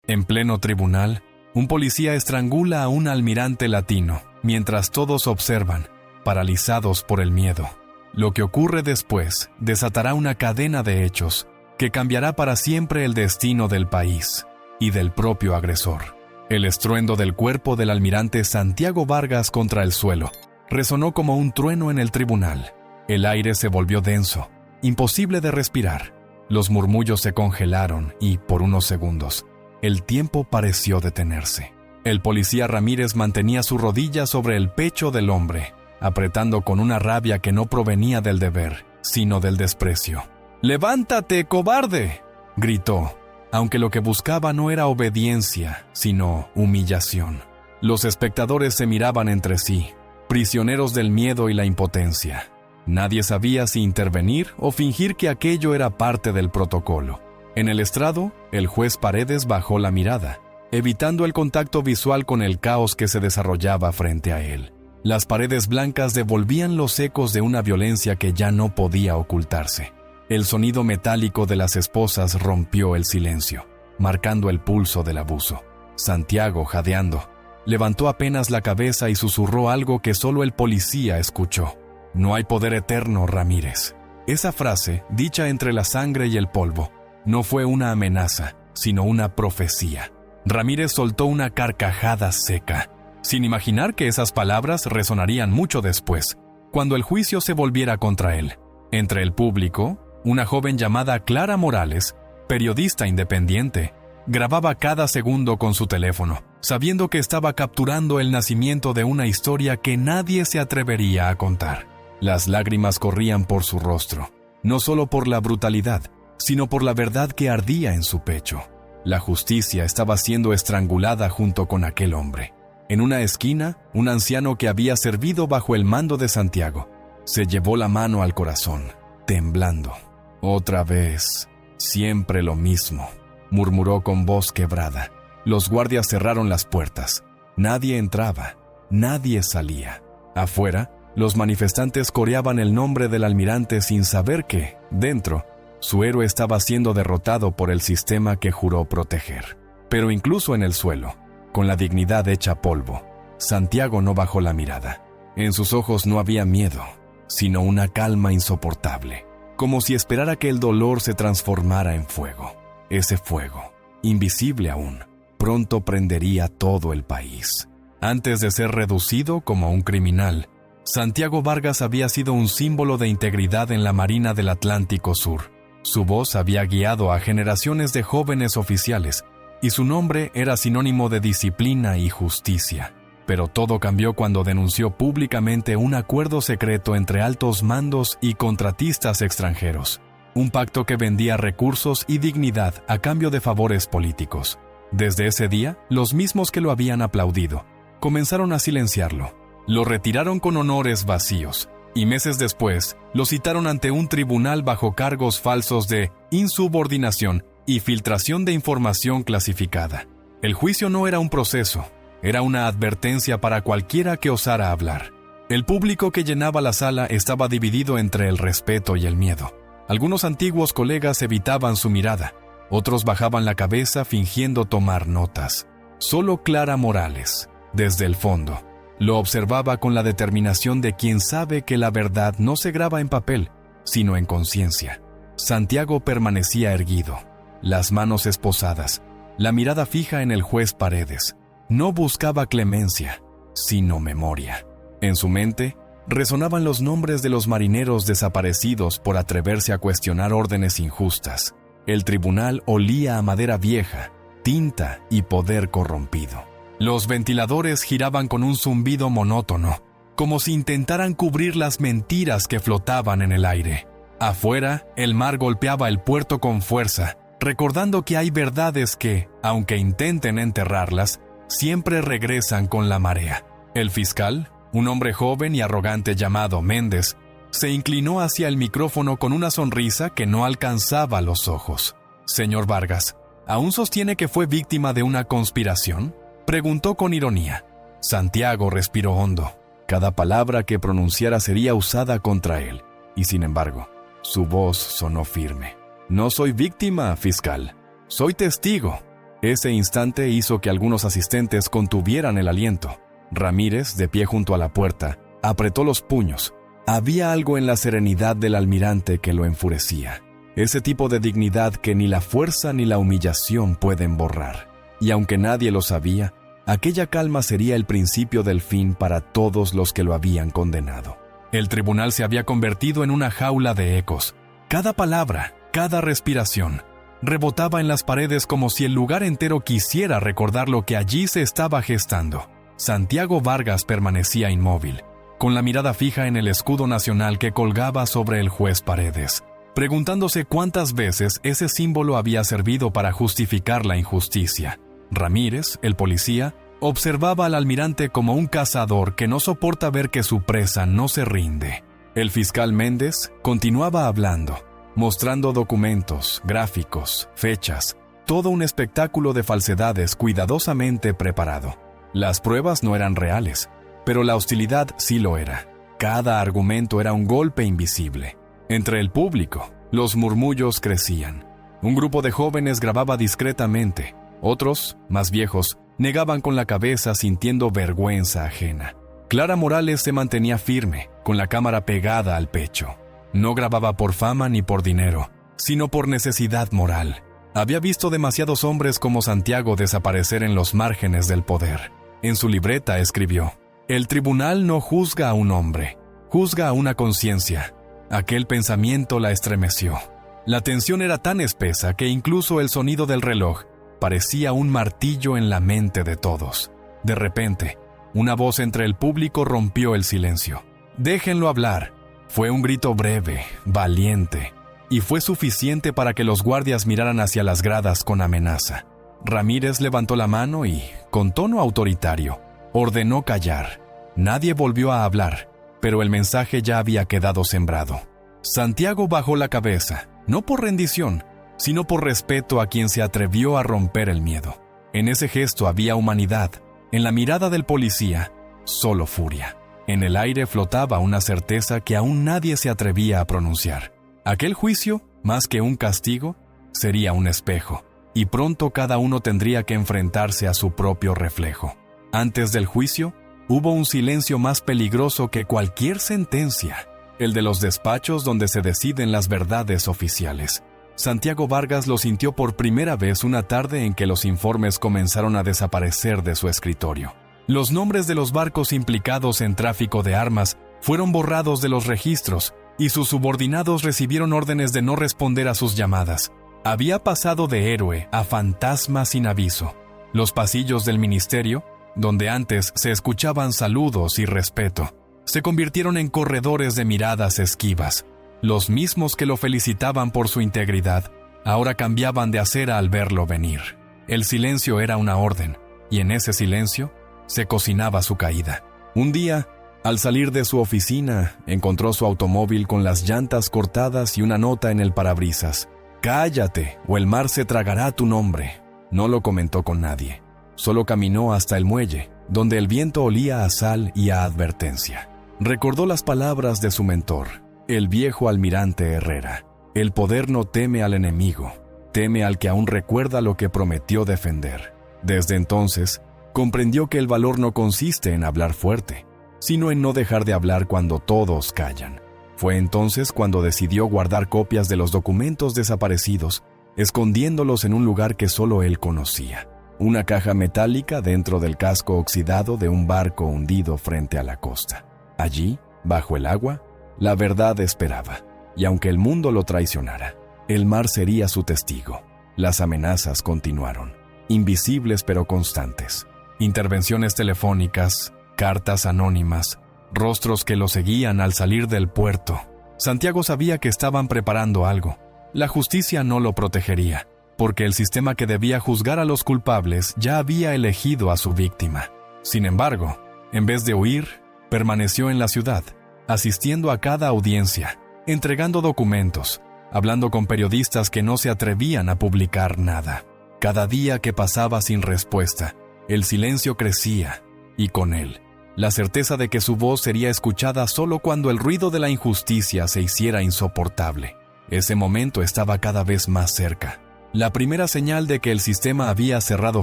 En pleno tribunal, un policía estrangula a un almirante latino, mientras todos observan, paralizados por el miedo. Lo que ocurre después desatará una cadena de hechos que cambiará para siempre el destino del país y del propio agresor. El estruendo del cuerpo del almirante Santiago Vargas contra el suelo resonó como un trueno en el tribunal. El aire se volvió denso, imposible de respirar. Los murmullos se congelaron y, por unos segundos, el tiempo pareció detenerse. El policía Ramírez mantenía su rodilla sobre el pecho del hombre, apretando con una rabia que no provenía del deber, sino del desprecio. «¡Levántate, cobarde!», gritó, aunque lo que buscaba no era obediencia, sino humillación. Los espectadores se miraban entre sí, prisioneros del miedo y la impotencia. Nadie sabía si intervenir o fingir que aquello era parte del protocolo. En el estrado, el juez Paredes bajó la mirada, evitando el contacto visual con el caos que se desarrollaba frente a él. Las paredes blancas devolvían los ecos de una violencia que ya no podía ocultarse. El sonido metálico de las esposas rompió el silencio, marcando el pulso del abuso. Santiago, jadeando, levantó apenas la cabeza y susurró algo que solo el policía escuchó. «No hay poder eterno, Ramírez». Esa frase, dicha entre la sangre y el polvo, no fue una amenaza, sino una profecía. Ramírez soltó una carcajada seca, sin imaginar que esas palabras resonarían mucho después, cuando el juicio se volviera contra él. Entre el público, una joven llamada Clara Morales, periodista independiente, grababa cada segundo con su teléfono, sabiendo que estaba capturando el nacimiento de una historia que nadie se atrevería a contar. Las lágrimas corrían por su rostro, no solo por la brutalidad, sino por la verdad que ardía en su pecho. La justicia estaba siendo estrangulada junto con aquel hombre. En una esquina, un anciano que había servido bajo el mando de Santiago se llevó la mano al corazón, temblando. «Otra vez, siempre lo mismo», murmuró con voz quebrada. Los guardias cerraron las puertas. Nadie entraba, nadie salía. Afuera, los manifestantes coreaban el nombre del almirante sin saber que, dentro, su héroe estaba siendo derrotado por el sistema que juró proteger. Pero incluso en el suelo, con la dignidad hecha polvo, Santiago no bajó la mirada. En sus ojos no había miedo, sino una calma insoportable, como si esperara que el dolor se transformara en fuego. Ese fuego, invisible aún, pronto prendería todo el país. Antes de ser reducido como un criminal, Santiago Vargas había sido un símbolo de integridad en la Marina del Atlántico Sur. Su voz había guiado a generaciones de jóvenes oficiales, y su nombre era sinónimo de disciplina y justicia. Pero todo cambió cuando denunció públicamente un acuerdo secreto entre altos mandos y contratistas extranjeros. Un pacto que vendía recursos y dignidad a cambio de favores políticos. Desde ese día, los mismos que lo habían aplaudido comenzaron a silenciarlo. Lo retiraron con honores vacíos, y meses después lo citaron ante un tribunal bajo cargos falsos de insubordinación y filtración de información clasificada. El juicio no era un proceso, era una advertencia para cualquiera que osara hablar. El público que llenaba la sala estaba dividido entre el respeto y el miedo. Algunos antiguos colegas evitaban su mirada, otros bajaban la cabeza fingiendo tomar notas. Solo Clara Morales, desde el fondo, lo observaba con la determinación de quien sabe que la verdad no se graba en papel, sino en conciencia. Santiago permanecía erguido, las manos esposadas, la mirada fija en el juez Paredes. No buscaba clemencia, sino memoria. En su mente resonaban los nombres de los marineros desaparecidos por atreverse a cuestionar órdenes injustas. El tribunal olía a madera vieja, tinta y poder corrompido. Los ventiladores giraban con un zumbido monótono, como si intentaran cubrir las mentiras que flotaban en el aire. Afuera, el mar golpeaba el puerto con fuerza, recordando que hay verdades que, aunque intenten enterrarlas, siempre regresan con la marea. El fiscal, un hombre joven y arrogante llamado Méndez, se inclinó hacia el micrófono con una sonrisa que no alcanzaba los ojos. «Señor Vargas, ¿aún sostiene que fue víctima de una conspiración?», preguntó con ironía. Santiago respiró hondo. Cada palabra que pronunciara sería usada contra él, y sin embargo, su voz sonó firme. «No soy víctima, fiscal. Soy testigo. Ese instante hizo que algunos asistentes contuvieran el aliento. Ramírez, de pie junto a la puerta, apretó los puños. Había algo en la serenidad del almirante que lo enfurecía. Ese tipo de dignidad que ni la fuerza ni la humillación pueden borrar. Y aunque nadie lo sabía, aquella calma sería el principio del fin para todos los que lo habían condenado. El tribunal se había convertido en una jaula de ecos. Cada palabra, cada respiración, rebotaba en las paredes como si el lugar entero quisiera recordar lo que allí se estaba gestando. Santiago Vargas permanecía inmóvil, con la mirada fija en el escudo nacional que colgaba sobre el juez Paredes, preguntándose cuántas veces ese símbolo había servido para justificar la injusticia. Ramírez, el policía, observaba al almirante como un cazador que no soporta ver que su presa no se rinde. El fiscal Méndez continuaba hablando, mostrando documentos, gráficos, fechas, todo un espectáculo de falsedades cuidadosamente preparado. Las pruebas no eran reales, pero la hostilidad sí lo era. Cada argumento era un golpe invisible. Entre el público, los murmullos crecían. Un grupo de jóvenes grababa discretamente. Otros, más viejos, negaban con la cabeza sintiendo vergüenza ajena. Clara Morales se mantenía firme, con la cámara pegada al pecho. No grababa por fama ni por dinero, sino por necesidad moral. Había visto demasiados hombres como Santiago desaparecer en los márgenes del poder. En su libreta escribió: «El tribunal no juzga a un hombre, juzga a una conciencia». Aquel pensamiento la estremeció. La tensión era tan espesa que incluso el sonido del reloj parecía un martillo en la mente de todos. De repente, una voz entre el público rompió el silencio. «Déjenlo hablar». Fue un grito breve, valiente, y fue suficiente para que los guardias miraran hacia las gradas con amenaza. Ramírez levantó la mano y, con tono autoritario, ordenó callar. Nadie volvió a hablar, pero el mensaje ya había quedado sembrado. Santiago bajó la cabeza, no por rendición, sino por respeto a quien se atrevió a romper el miedo. En ese gesto había humanidad, en la mirada del policía, solo furia. En el aire flotaba una certeza que aún nadie se atrevía a pronunciar. Aquel juicio, más que un castigo, sería un espejo, y pronto cada uno tendría que enfrentarse a su propio reflejo. Antes del juicio, hubo un silencio más peligroso que cualquier sentencia, el de los despachos donde se deciden las verdades oficiales. Santiago Vargas lo sintió por primera vez una tarde en que los informes comenzaron a desaparecer de su escritorio. Los nombres de los barcos implicados en tráfico de armas fueron borrados de los registros y sus subordinados recibieron órdenes de no responder a sus llamadas. Había pasado de héroe a fantasma sin aviso. Los pasillos del ministerio, donde antes se escuchaban saludos y respeto, se convirtieron en corredores de miradas esquivas. Los mismos que lo felicitaban por su integridad, ahora cambiaban de acera al verlo venir. El silencio era una orden, y en ese silencio se cocinaba su caída. Un día, al salir de su oficina, encontró su automóvil con las llantas cortadas y una nota en el parabrisas: «Cállate, o el mar se tragará tu nombre». No lo comentó con nadie. Solo caminó hasta el muelle, donde el viento olía a sal y a advertencia. Recordó las palabras de su mentor, el viejo almirante Herrera: «El poder no teme al enemigo, teme al que aún recuerda lo que prometió defender». Desde entonces, comprendió que el valor no consiste en hablar fuerte, sino en no dejar de hablar cuando todos callan. Fue entonces cuando decidió guardar copias de los documentos desaparecidos, escondiéndolos en un lugar que solo él conocía: una caja metálica dentro del casco oxidado de un barco hundido frente a la costa. Allí, bajo el agua, la verdad esperaba, y aunque el mundo lo traicionara, el mar sería su testigo. Las amenazas continuaron, invisibles pero constantes. Intervenciones telefónicas, cartas anónimas, rostros que lo seguían al salir del puerto. Santiago sabía que estaban preparando algo. La justicia no lo protegería, porque el sistema que debía juzgar a los culpables ya había elegido a su víctima. Sin embargo, en vez de huir, permaneció en la ciudad, asistiendo a cada audiencia, entregando documentos, hablando con periodistas que no se atrevían a publicar nada. Cada día que pasaba sin respuesta, el silencio crecía, y con él, la certeza de que su voz sería escuchada solo cuando el ruido de la injusticia se hiciera insoportable. Ese momento estaba cada vez más cerca. La primera señal de que el sistema había cerrado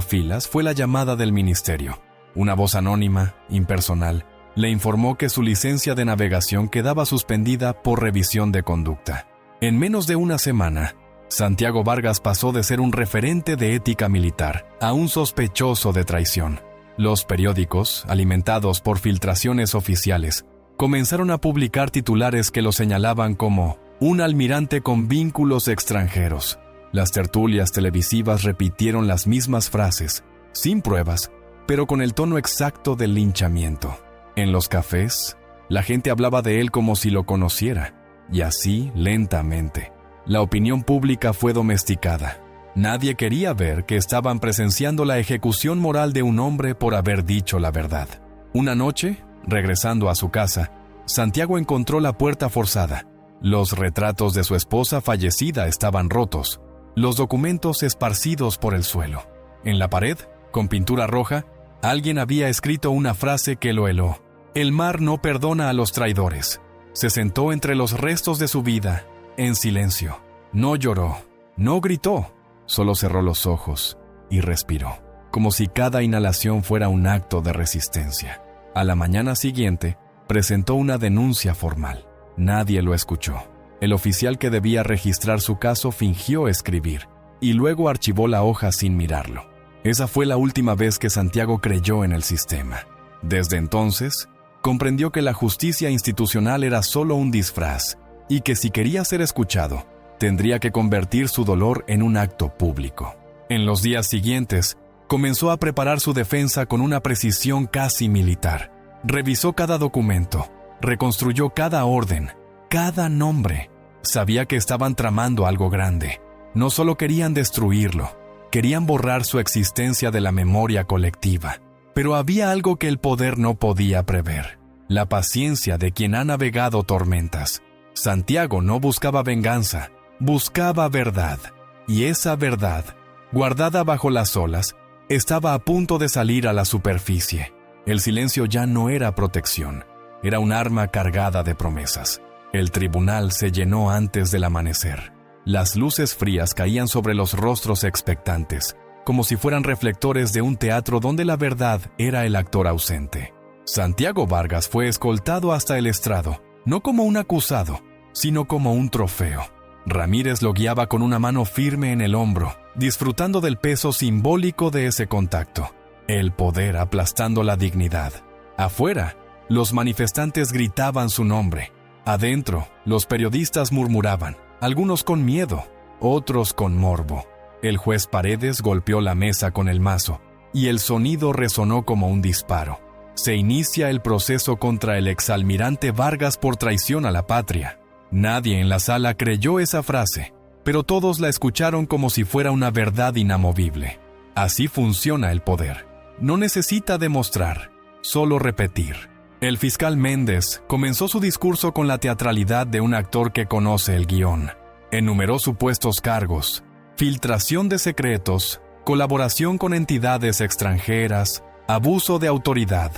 filas fue la llamada del ministerio. Una voz anónima, impersonal, le informó que su licencia de navegación quedaba suspendida por revisión de conducta. En menos de una semana, Santiago Vargas pasó de ser un referente de ética militar a un sospechoso de traición. Los periódicos, alimentados por filtraciones oficiales, comenzaron a publicar titulares que lo señalaban como un almirante con vínculos extranjeros. Las tertulias televisivas repitieron las mismas frases, sin pruebas, pero con el tono exacto del linchamiento. En los cafés, la gente hablaba de él como si lo conociera, y así, lentamente, la opinión pública fue domesticada. Nadie quería ver que estaban presenciando la ejecución moral de un hombre por haber dicho la verdad. Una noche, regresando a su casa, Santiago encontró la puerta forzada. Los retratos de su esposa fallecida estaban rotos, los documentos esparcidos por el suelo. En la pared, con pintura roja, alguien había escrito una frase que lo heló. El mar no perdona a los traidores. Se sentó entre los restos de su vida, en silencio. No lloró, no gritó, solo cerró los ojos y respiró, como si cada inhalación fuera un acto de resistencia. A la mañana siguiente, presentó una denuncia formal. Nadie lo escuchó. El oficial que debía registrar su caso fingió escribir y luego archivó la hoja sin mirarlo. Esa fue la última vez que Santiago creyó en el sistema. Desde entonces, comprendió que la justicia institucional era solo un disfraz y que si quería ser escuchado, tendría que convertir su dolor en un acto público. En los días siguientes, comenzó a preparar su defensa con una precisión casi militar. Revisó cada documento, reconstruyó cada orden, cada nombre. Sabía que estaban tramando algo grande. No solo querían destruirlo, querían borrar su existencia de la memoria colectiva. Pero había algo que el poder no podía prever: la paciencia de quien ha navegado tormentas. Santiago no buscaba venganza, buscaba verdad. Y esa verdad, guardada bajo las olas, estaba a punto de salir a la superficie. El silencio ya no era protección, era un arma cargada de promesas. El tribunal se llenó antes del amanecer. Las luces frías caían sobre los rostros expectantes, como si fueran reflectores de un teatro donde la verdad era el actor ausente. Santiago Vargas fue escoltado hasta el estrado, no como un acusado, sino como un trofeo. Ramírez lo guiaba con una mano firme en el hombro, disfrutando del peso simbólico de ese contacto. El poder aplastando la dignidad. Afuera, los manifestantes gritaban su nombre. Adentro, los periodistas murmuraban, algunos con miedo, otros con morbo. El juez Paredes golpeó la mesa con el mazo, y el sonido resonó como un disparo. Se inicia el proceso contra el exalmirante Vargas por traición a la patria. Nadie en la sala creyó esa frase, pero todos la escucharon como si fuera una verdad inamovible. Así funciona el poder. No necesita demostrar, solo repetir. El fiscal Méndez comenzó su discurso con la teatralidad de un actor que conoce el guión. Enumeró supuestos cargos: filtración de secretos, colaboración con entidades extranjeras, abuso de autoridad.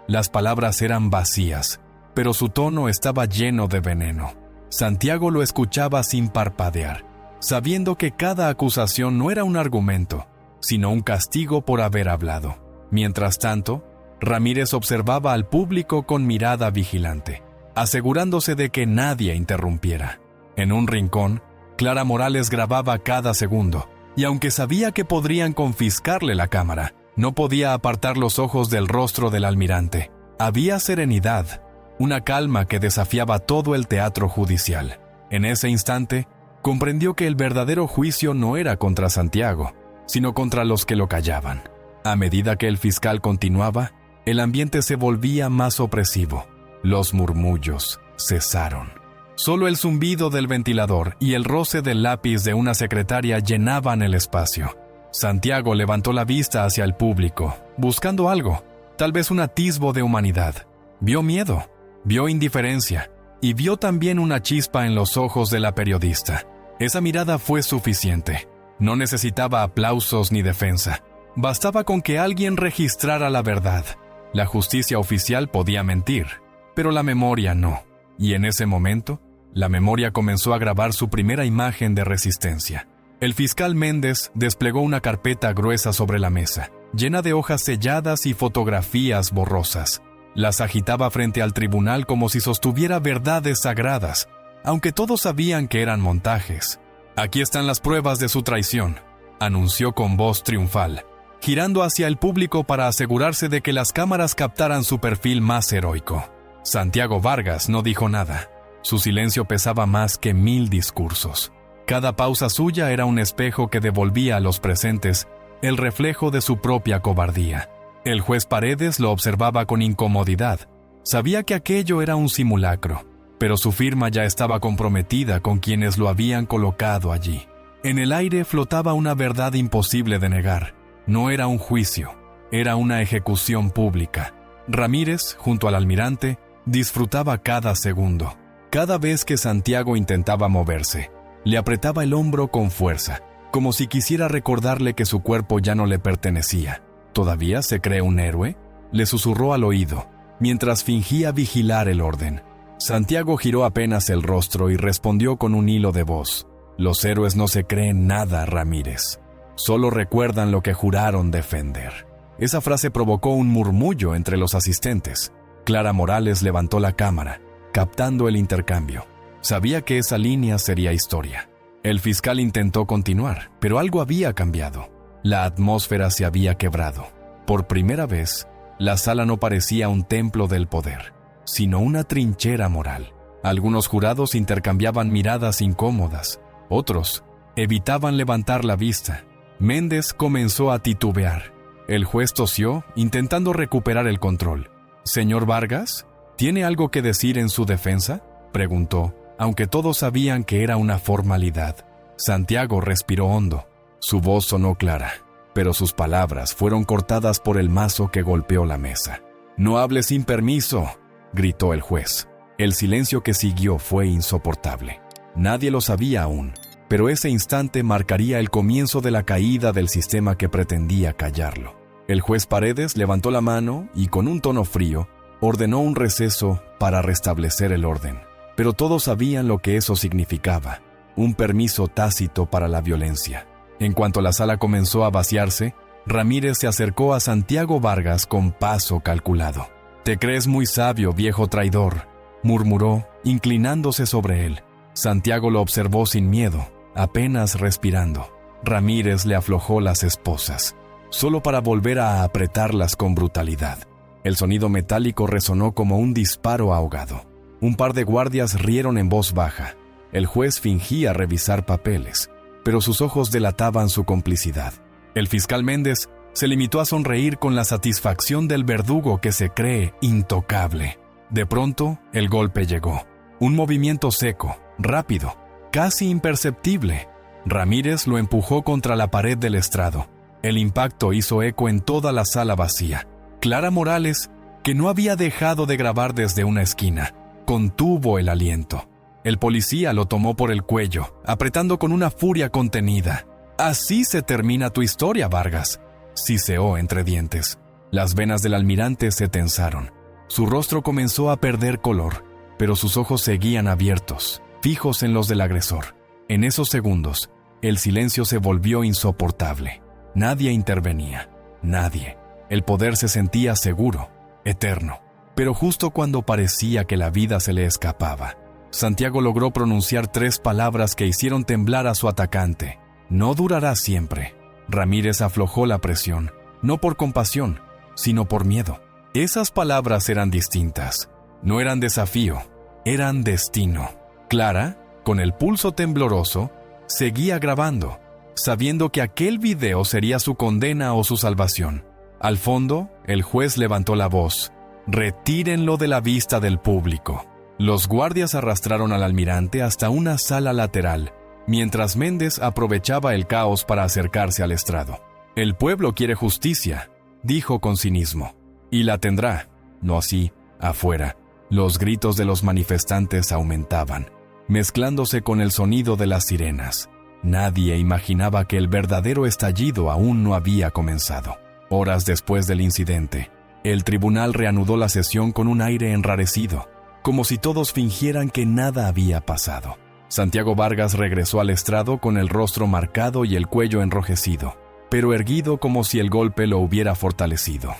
Las palabras eran vacías, pero su tono estaba lleno de veneno. Santiago lo escuchaba sin parpadear, sabiendo que cada acusación no era un argumento, sino un castigo por haber hablado. Mientras tanto, Ramírez observaba al público con mirada vigilante, asegurándose de que nadie interrumpiera. En un rincón, Clara Morales grababa cada segundo, y aunque sabía que podrían confiscarle la cámara, no podía apartar los ojos del rostro del almirante. Había serenidad, una calma que desafiaba todo el teatro judicial. En ese instante, comprendió que el verdadero juicio no era contra Santiago, sino contra los que lo callaban. A medida que el fiscal continuaba, el ambiente se volvía más opresivo. Los murmullos cesaron. Solo el zumbido del ventilador y el roce del lápiz de una secretaria llenaban el espacio. Santiago levantó la vista hacia el público, buscando algo, tal vez un atisbo de humanidad. Vio miedo, vio indiferencia, y vio también una chispa en los ojos de la periodista. Esa mirada fue suficiente. No necesitaba aplausos ni defensa. Bastaba con que alguien registrara la verdad. La justicia oficial podía mentir, pero la memoria no. Y en ese momento, la memoria comenzó a grabar su primera imagen de resistencia. El fiscal Méndez desplegó una carpeta gruesa sobre la mesa, llena de hojas selladas y fotografías borrosas. Las agitaba frente al tribunal como si sostuviera verdades sagradas, aunque todos sabían que eran montajes. «Aquí están las pruebas de su traición», anunció con voz triunfal, girando hacia el público para asegurarse de que las cámaras captaran su perfil más heroico. Santiago Vargas no dijo nada. Su silencio pesaba más que 1000 discursos. Cada pausa suya era un espejo que devolvía a los presentes el reflejo de su propia cobardía. El juez Paredes lo observaba con incomodidad. Sabía que aquello era un simulacro, pero su firma ya estaba comprometida con quienes lo habían colocado allí. En el aire flotaba una verdad imposible de negar. No era un juicio, era una ejecución pública. Ramírez, junto al almirante, disfrutaba cada segundo. Cada vez que Santiago intentaba moverse, le apretaba el hombro con fuerza, como si quisiera recordarle que su cuerpo ya no le pertenecía. ¿Todavía se cree un héroe?, le susurró al oído, mientras fingía vigilar el orden. Santiago giró apenas el rostro y respondió con un hilo de voz: «Los héroes no se creen nada, Ramírez. Solo recuerdan lo que juraron defender». Esa frase provocó un murmullo entre los asistentes. Clara Morales levantó la cámara, captando el intercambio. Sabía que esa línea sería historia. El fiscal intentó continuar, pero algo había cambiado. La atmósfera se había quebrado. Por primera vez, la sala no parecía un templo del poder, sino una trinchera moral. Algunos jurados intercambiaban miradas incómodas. Otros evitaban levantar la vista. Méndez comenzó a titubear. El juez tosió, intentando recuperar el control. «Señor Vargas, ¿tiene algo que decir en su defensa?», preguntó, aunque todos sabían que era una formalidad. Santiago respiró hondo. Su voz sonó clara, pero sus palabras fueron cortadas por el mazo que golpeó la mesa. «No hable sin permiso», gritó el juez. El silencio que siguió fue insoportable. Nadie lo sabía aún, pero ese instante marcaría el comienzo de la caída del sistema que pretendía callarlo. El juez Paredes levantó la mano y, con un tono frío, ordenó un receso para restablecer el orden. Pero todos sabían lo que eso significaba: un permiso tácito para la violencia. En cuanto la sala comenzó a vaciarse, Ramírez se acercó a Santiago Vargas con paso calculado. «Te crees muy sabio, viejo traidor», murmuró, inclinándose sobre él. Santiago lo observó sin miedo, apenas respirando. Ramírez le aflojó las esposas, solo para volver a apretarlas con brutalidad. El sonido metálico resonó como un disparo ahogado. Un par de guardias rieron en voz baja. El juez fingía revisar papeles, pero sus ojos delataban su complicidad. El fiscal Méndez se limitó a sonreír con la satisfacción del verdugo que se cree intocable. De pronto, el golpe llegó. Un movimiento seco, rápido, casi imperceptible. Ramírez lo empujó contra la pared del estrado. El impacto hizo eco en toda la sala vacía. Clara Morales, que no había dejado de grabar desde una esquina, contuvo el aliento. El policía lo tomó por el cuello, apretando con una furia contenida. «Así se termina tu historia, Vargas», siseó entre dientes. Las venas del almirante se tensaron. Su rostro comenzó a perder color, pero sus ojos seguían abiertos, fijos en los del agresor. En esos segundos, el silencio se volvió insoportable. Nadie intervenía. Nadie. El poder se sentía seguro, eterno. Pero justo cuando parecía que la vida se le escapaba, Santiago logró pronunciar 3 palabras que hicieron temblar a su atacante. «No durará siempre». Ramírez aflojó la presión, no por compasión, sino por miedo. Esas palabras eran distintas. No eran desafío, eran destino. Clara, con el pulso tembloroso, seguía grabando, sabiendo que aquel video sería su condena o su salvación. Al fondo, el juez levantó la voz: «Retírenlo de la vista del público». Los guardias arrastraron al almirante hasta una sala lateral, mientras Méndez aprovechaba el caos para acercarse al estrado. «El pueblo quiere justicia», dijo con cinismo, «y la tendrá». No así, afuera, los gritos de los manifestantes aumentaban, mezclándose con el sonido de las sirenas. Nadie imaginaba que el verdadero estallido aún no había comenzado. Horas después del incidente, el tribunal reanudó la sesión con un aire enrarecido, como si todos fingieran que nada había pasado. Santiago Vargas regresó al estrado con el rostro marcado y el cuello enrojecido, pero erguido como si el golpe lo hubiera fortalecido.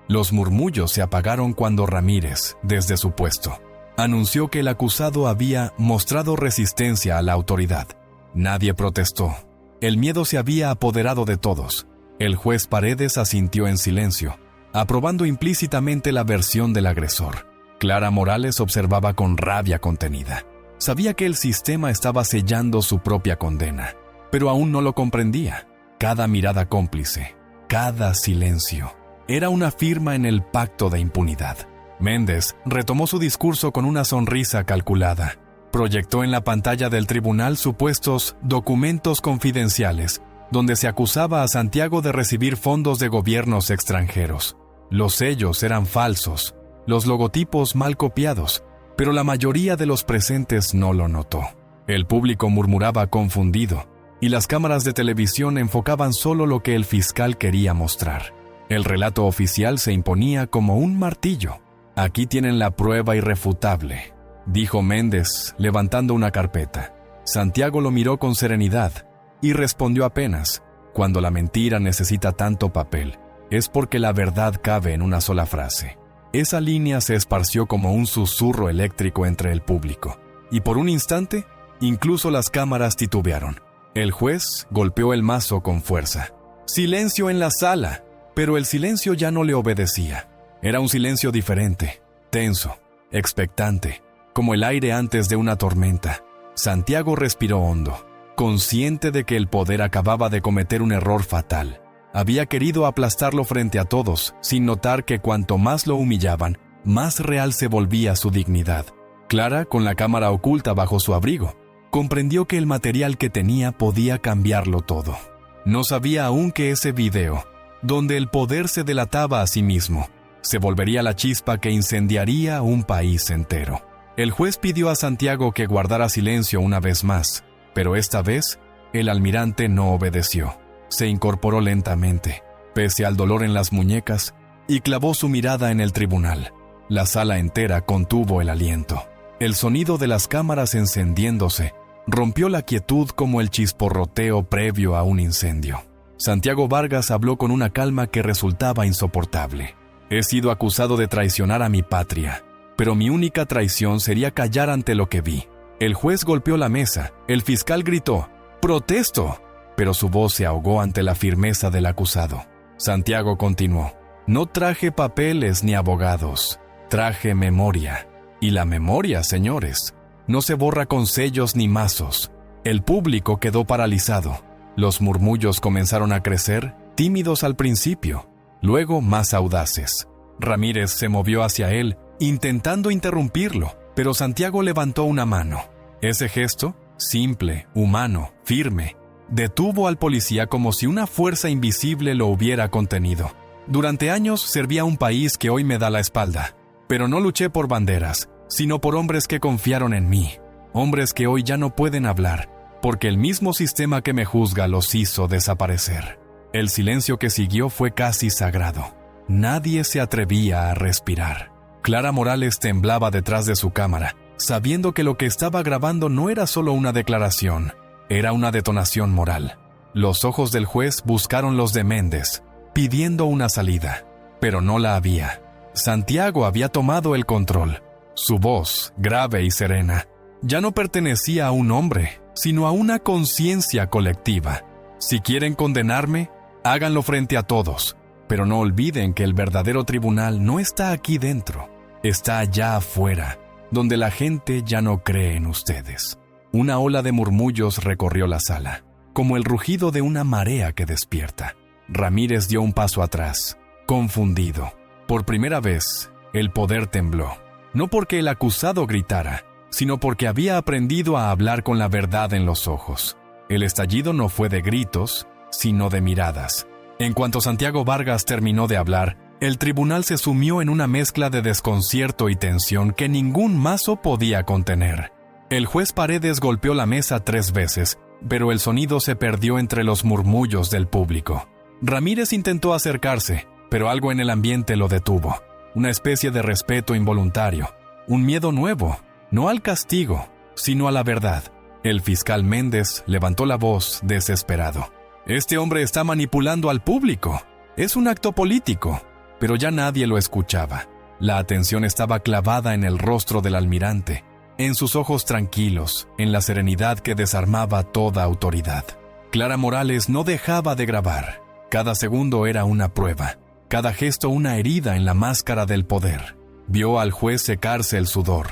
Los murmullos se apagaron cuando Ramírez, desde su puesto, anunció que el acusado había mostrado resistencia a la autoridad. Nadie protestó. El miedo se había apoderado de todos. El juez Paredes asintió en silencio, aprobando implícitamente la versión del agresor. Clara Morales observaba con rabia contenida. Sabía que el sistema estaba sellando su propia condena, pero aún no lo comprendía. Cada mirada cómplice, cada silencio, era una firma en el pacto de impunidad. Méndez retomó su discurso con una sonrisa calculada. Proyectó en la pantalla del tribunal supuestos documentos confidenciales, donde se acusaba a Santiago de recibir fondos de gobiernos extranjeros. Los sellos eran falsos, los logotipos mal copiados, pero la mayoría de los presentes no lo notó. El público murmuraba confundido, y las cámaras de televisión enfocaban solo lo que el fiscal quería mostrar. El relato oficial se imponía como un martillo. «Aquí tienen la prueba irrefutable», dijo Méndez, levantando una carpeta. Santiago lo miró con serenidad y respondió apenas: «Cuando la mentira necesita tanto papel, es porque la verdad cabe en una sola frase». Esa línea se esparció como un susurro eléctrico entre el público, y por un instante, incluso las cámaras titubearon. El juez golpeó el mazo con fuerza. «¡Silencio en la sala!». Pero el silencio ya no le obedecía. Era un silencio diferente, tenso, expectante, como el aire antes de una tormenta. Santiago respiró hondo, consciente de que el poder acababa de cometer un error fatal. Había querido aplastarlo frente a todos, sin notar que cuanto más lo humillaban, más real se volvía su dignidad. Clara, con la cámara oculta bajo su abrigo, comprendió que el material que tenía podía cambiarlo todo. No sabía aún que ese video, donde el poder se delataba a sí mismo, se volvería la chispa que incendiaría un país entero. El juez pidió a Santiago que guardara silencio una vez más, pero esta vez el almirante no obedeció. Se incorporó lentamente, pese al dolor en las muñecas, y clavó su mirada en el tribunal. La sala entera contuvo el aliento. El sonido de las cámaras encendiéndose rompió la quietud como el chisporroteo previo a un incendio. Santiago Vargas habló con una calma que resultaba insoportable. «He sido acusado de traicionar a mi patria, pero mi única traición sería callar ante lo que vi». El juez golpeó la mesa. El fiscal gritó: «¡Protesto!», pero su voz se ahogó ante la firmeza del acusado. Santiago continuó: «No traje papeles ni abogados, traje memoria. Y la memoria, señores, no se borra con sellos ni mazos». El público quedó paralizado. Los murmullos comenzaron a crecer, tímidos al principio, luego más audaces. Ramírez se movió hacia él, intentando interrumpirlo, pero Santiago levantó una mano. Ese gesto, simple, humano, firme, detuvo al policía como si una fuerza invisible lo hubiera contenido. «Durante años serví a un país que hoy me da la espalda, pero no luché por banderas, sino por hombres que confiaron en mí, hombres que hoy ya no pueden hablar, porque el mismo sistema que me juzga los hizo desaparecer». El silencio que siguió fue casi sagrado. Nadie se atrevía a respirar. Clara Morales temblaba detrás de su cámara, sabiendo que lo que estaba grabando no era solo una declaración, era una detonación moral. Los ojos del juez buscaron los de Méndez, pidiendo una salida, pero no la había. Santiago había tomado el control. Su voz, grave y serena, ya no pertenecía a un hombre, sino a una conciencia colectiva. «Si quieren condenarme, háganlo frente a todos, pero no olviden que el verdadero tribunal no está aquí dentro, está allá afuera, donde la gente ya no cree en ustedes». Una ola de murmullos recorrió la sala, como el rugido de una marea que despierta. Ramírez dio un paso atrás, confundido. Por primera vez, el poder tembló, no porque el acusado gritara, sino porque había aprendido a hablar con la verdad en los ojos. El estallido no fue de gritos, sino de miradas. En cuanto Santiago Vargas terminó de hablar, el tribunal se sumió en una mezcla de desconcierto y tensión que ningún mazo podía contener. El juez Paredes golpeó la mesa 3 veces, pero el sonido se perdió entre los murmullos del público. Ramírez intentó acercarse, pero algo en el ambiente lo detuvo. Una especie de respeto involuntario, un miedo nuevo, no al castigo, sino a la verdad. El fiscal Méndez levantó la voz desesperado. «Este hombre está manipulando al público. Es un acto político». Pero ya nadie lo escuchaba. La atención estaba clavada en el rostro del almirante, en sus ojos tranquilos, en la serenidad que desarmaba toda autoridad. Clara Morales no dejaba de grabar. Cada segundo era una prueba, cada gesto una herida en la máscara del poder. Vio al juez secarse el sudor,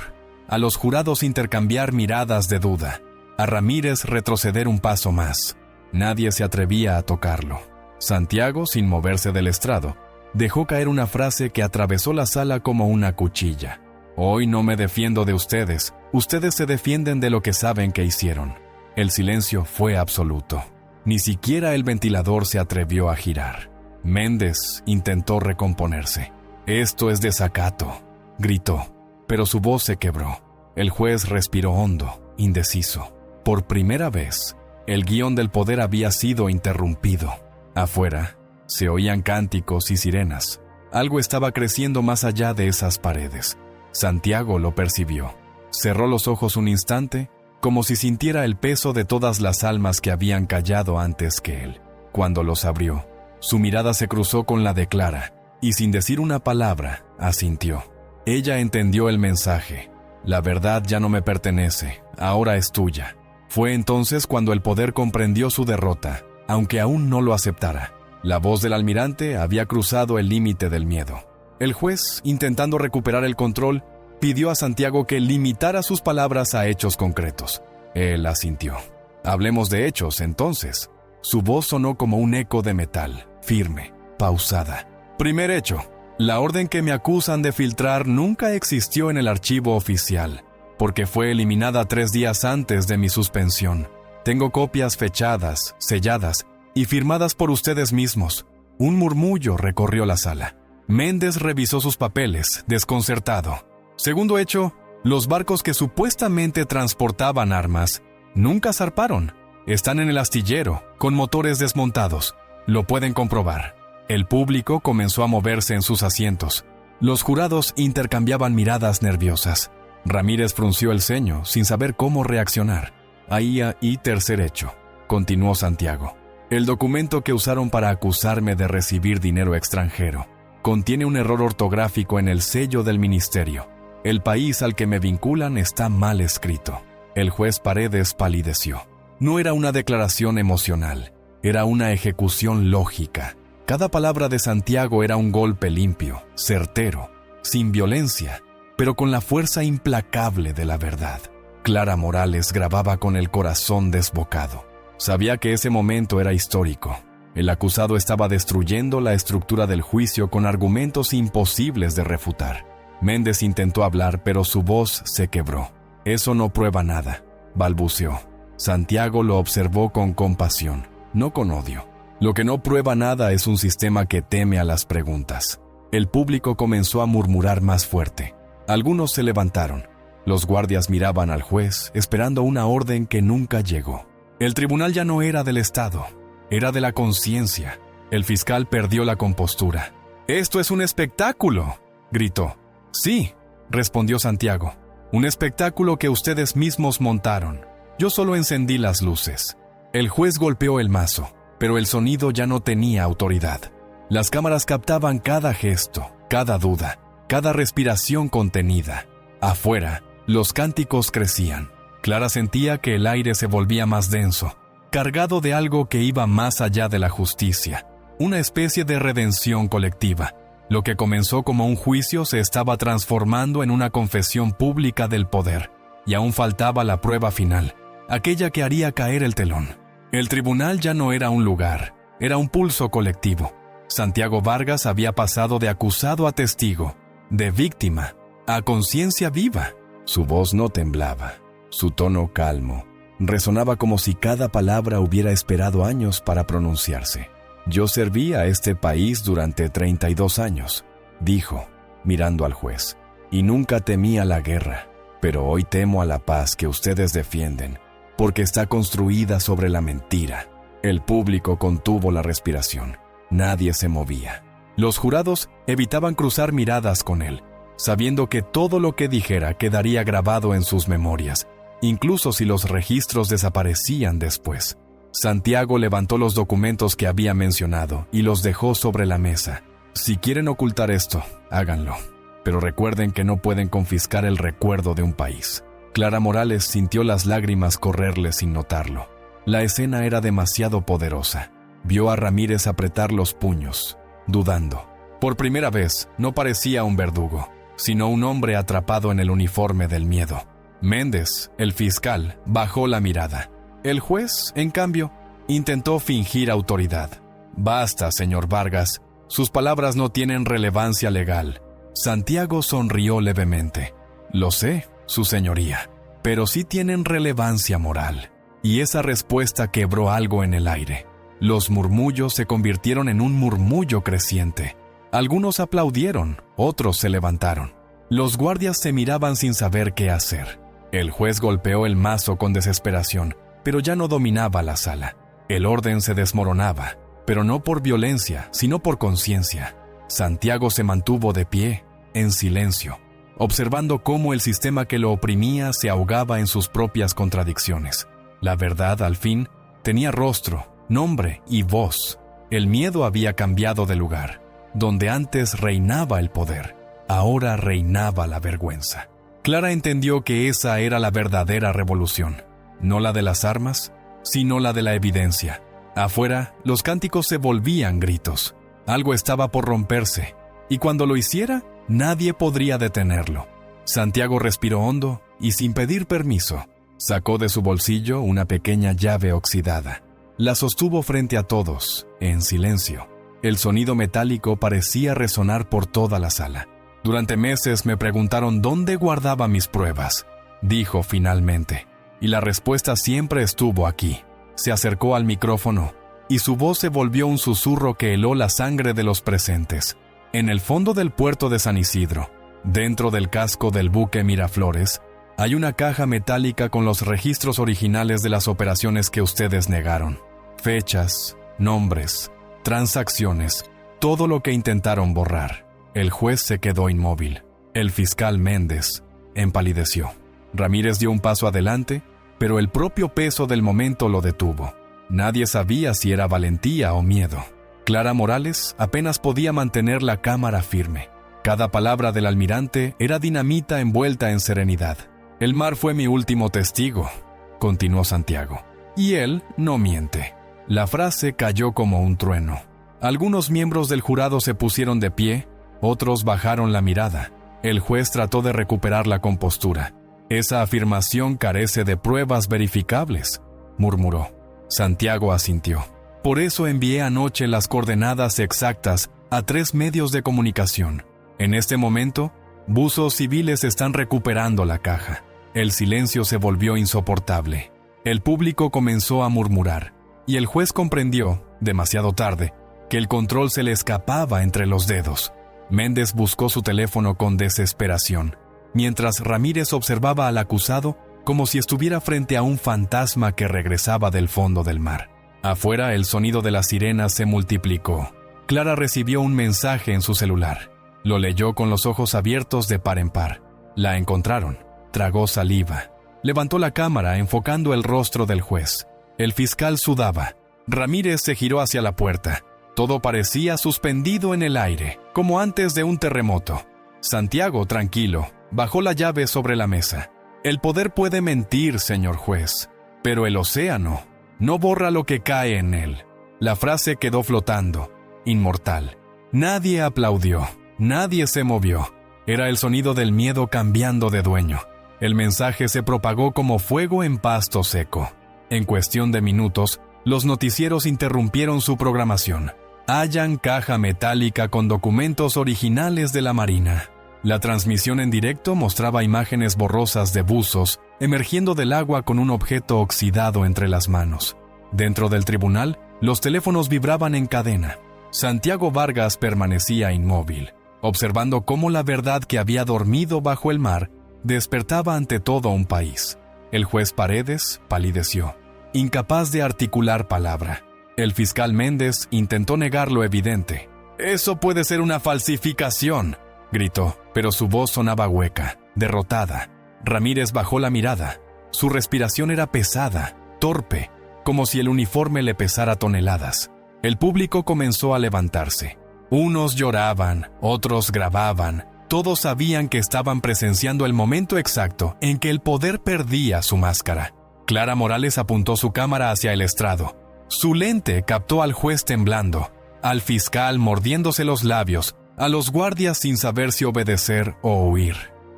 a los jurados intercambiar miradas de duda, a Ramírez retroceder un paso más. Nadie se atrevía a tocarlo. Santiago, sin moverse del estrado, dejó caer una frase que atravesó la sala como una cuchilla. «Hoy no me defiendo de ustedes. Ustedes se defienden de lo que saben que hicieron». El silencio fue absoluto. Ni siquiera el ventilador se atrevió a girar. Méndez intentó recomponerse. «Esto es desacato», gritó, pero su voz se quebró. El juez respiró hondo, indeciso. Por primera vez, el guión del poder había sido interrumpido. Afuera, se oían cánticos y sirenas. Algo estaba creciendo más allá de esas paredes. Santiago lo percibió. Cerró los ojos un instante, como si sintiera el peso de todas las almas que habían callado antes que él. Cuando los abrió, su mirada se cruzó con la de Clara, y sin decir una palabra, asintió. Ella entendió el mensaje. «La verdad ya no me pertenece, ahora es tuya». Fue entonces cuando el poder comprendió su derrota, aunque aún no lo aceptara. La voz del almirante había cruzado el límite del miedo. El juez, intentando recuperar el control, pidió a Santiago que limitara sus palabras a hechos concretos. Él asintió. «Hablemos de hechos, entonces». Su voz sonó como un eco de metal, firme, pausada. «Primer hecho. La orden que me acusan de filtrar nunca existió en el archivo oficial, porque fue eliminada 3 días antes de mi suspensión. Tengo copias fechadas, selladas y firmadas por ustedes mismos». Un murmullo recorrió la sala. Méndez revisó sus papeles, desconcertado. Segundo hecho, los barcos que supuestamente transportaban armas nunca zarparon. Están en el astillero, con motores desmontados. Lo pueden comprobar. El público comenzó a moverse en sus asientos. Los jurados intercambiaban miradas nerviosas. Ramírez frunció el ceño, sin saber cómo reaccionar. Ahí tercer hecho, continuó Santiago. El documento que usaron para acusarme de recibir dinero extranjero contiene un error ortográfico en el sello del ministerio. El país al que me vinculan está mal escrito. El juez Paredes palideció. No era una declaración emocional, era una ejecución lógica. Cada palabra de Santiago era un golpe limpio, certero, sin violencia, pero con la fuerza implacable de la verdad. Clara Morales grababa con el corazón desbocado. Sabía que ese momento era histórico. El acusado estaba destruyendo la estructura del juicio con argumentos imposibles de refutar. Méndez intentó hablar, pero su voz se quebró. «Eso no prueba nada», balbuceó. Santiago lo observó con compasión, no con odio. «Lo que no prueba nada es un sistema que teme a las preguntas». El público comenzó a murmurar más fuerte. Algunos se levantaron. Los guardias miraban al juez, esperando una orden que nunca llegó. El tribunal ya no era del Estado, era de la conciencia. El fiscal perdió la compostura. «¡Esto es un espectáculo!», gritó. «Sí», respondió Santiago. «Un espectáculo que ustedes mismos montaron. Yo solo encendí las luces». El juez golpeó el mazo, pero el sonido ya no tenía autoridad. Las cámaras captaban cada gesto, cada duda, cada respiración contenida. Afuera, los cánticos crecían. Clara sentía que el aire se volvía más denso, cargado de algo que iba más allá de la justicia, una especie de redención colectiva. Lo que comenzó como un juicio se estaba transformando en una confesión pública del poder, y aún faltaba la prueba final, aquella que haría caer el telón. El tribunal ya no era un lugar, era un pulso colectivo. Santiago Vargas había pasado de acusado a testigo, de víctima a conciencia viva. Su voz no temblaba. Su tono calmo resonaba como si cada palabra hubiera esperado años para pronunciarse. «Yo serví a este país durante 32 años», dijo, mirando al juez, «y nunca temí a la guerra, pero hoy temo a la paz que ustedes defienden, porque está construida sobre la mentira». El público contuvo la respiración. Nadie se movía. Los jurados evitaban cruzar miradas con él, sabiendo que todo lo que dijera quedaría grabado en sus memorias, incluso si los registros desaparecían después. Santiago levantó los documentos que había mencionado y los dejó sobre la mesa. Si quieren ocultar esto, háganlo. Pero recuerden que no pueden confiscar el recuerdo de un país. Clara Morales sintió las lágrimas correrle sin notarlo. La escena era demasiado poderosa. Vio a Ramírez apretar los puños, dudando. Por primera vez, no parecía un verdugo, sino un hombre atrapado en el uniforme del miedo. Méndez, el fiscal, bajó la mirada. El juez, en cambio, intentó fingir autoridad. «Basta, señor Vargas. Sus palabras no tienen relevancia legal». Santiago sonrió levemente. «Lo sé, su señoría, pero sí tienen relevancia moral». Y esa respuesta quebró algo en el aire. Los murmullos se convirtieron en un murmullo creciente. Algunos aplaudieron, otros se levantaron. Los guardias se miraban sin saber qué hacer. El juez golpeó el mazo con desesperación, pero ya no dominaba la sala. El orden se desmoronaba, pero no por violencia, sino por conciencia. Santiago se mantuvo de pie, en silencio, observando cómo el sistema que lo oprimía se ahogaba en sus propias contradicciones. La verdad, al fin, tenía rostro, nombre y voz. El miedo había cambiado de lugar. Donde antes reinaba el poder, ahora reinaba la vergüenza. Clara entendió que esa era la verdadera revolución. No la de las armas, sino la de la evidencia. Afuera, los cánticos se volvían gritos. Algo estaba por romperse, y cuando lo hiciera, nadie podría detenerlo. Santiago respiró hondo y, sin pedir permiso, sacó de su bolsillo una pequeña llave oxidada. La sostuvo frente a todos, en silencio. El sonido metálico parecía resonar por toda la sala. «Durante meses me preguntaron dónde guardaba mis pruebas», dijo finalmente. Y la respuesta siempre estuvo aquí. Se acercó al micrófono, y su voz se volvió un susurro que heló la sangre de los presentes. En el fondo del puerto de San Isidro, dentro del casco del buque Miraflores, hay una caja metálica con los registros originales de las operaciones que ustedes negaron. Fechas, nombres, transacciones, todo lo que intentaron borrar. El juez se quedó inmóvil. El fiscal Méndez empalideció. Ramírez dio un paso adelante, pero el propio peso del momento lo detuvo. Nadie sabía si era valentía o miedo. Clara Morales apenas podía mantener la cámara firme. Cada palabra del almirante era dinamita envuelta en serenidad. «El mar fue mi último testigo», continuó Santiago. «Y él no miente». La frase cayó como un trueno. Algunos miembros del jurado se pusieron de pie, otros bajaron la mirada. El juez trató de recuperar la compostura. «Esa afirmación carece de pruebas verificables», murmuró. Santiago asintió. «Por eso envié anoche las coordenadas exactas a 3 medios de comunicación. En este momento, buzos civiles están recuperando la caja». El silencio se volvió insoportable. El público comenzó a murmurar. Y el juez comprendió, demasiado tarde, que el control se le escapaba entre los dedos. Méndez buscó su teléfono con desesperación, mientras Ramírez observaba al acusado como si estuviera frente a un fantasma que regresaba del fondo del mar. Afuera, el sonido de las sirenas se multiplicó. Clara recibió un mensaje en su celular. Lo leyó con los ojos abiertos de par en par. La encontraron. Tragó saliva. Levantó la cámara enfocando el rostro del juez. El fiscal sudaba. Ramírez se giró hacia la puerta. Todo parecía suspendido en el aire, como antes de un terremoto. Santiago, tranquilo, bajó la llave sobre la mesa. «El poder puede mentir, señor juez, pero el océano no borra lo que cae en él». La frase quedó flotando, inmortal. Nadie aplaudió, nadie se movió. Era el sonido del miedo cambiando de dueño. El mensaje se propagó como fuego en pasto seco. En cuestión de minutos, los noticieros interrumpieron su programación. Hallan caja metálica con documentos originales de la Marina. La transmisión en directo mostraba imágenes borrosas de buzos emergiendo del agua con un objeto oxidado entre las manos. Dentro del tribunal, los teléfonos vibraban en cadena. Santiago Vargas permanecía inmóvil, observando cómo la verdad que había dormido bajo el mar despertaba ante todo un país. El juez Paredes palideció, incapaz de articular palabra. El fiscal Méndez intentó negar lo evidente. «Eso puede ser una falsificación», gritó, pero su voz sonaba hueca, derrotada. Ramírez bajó la mirada. Su respiración era pesada, torpe, como si el uniforme le pesara toneladas. El público comenzó a levantarse. Unos lloraban, otros grababan. Todos sabían que estaban presenciando el momento exacto en que el poder perdía su máscara. Clara Morales apuntó su cámara hacia el estrado. Su lente captó al juez temblando, al fiscal mordiéndose los labios, a los guardias sin saber si obedecer o huir.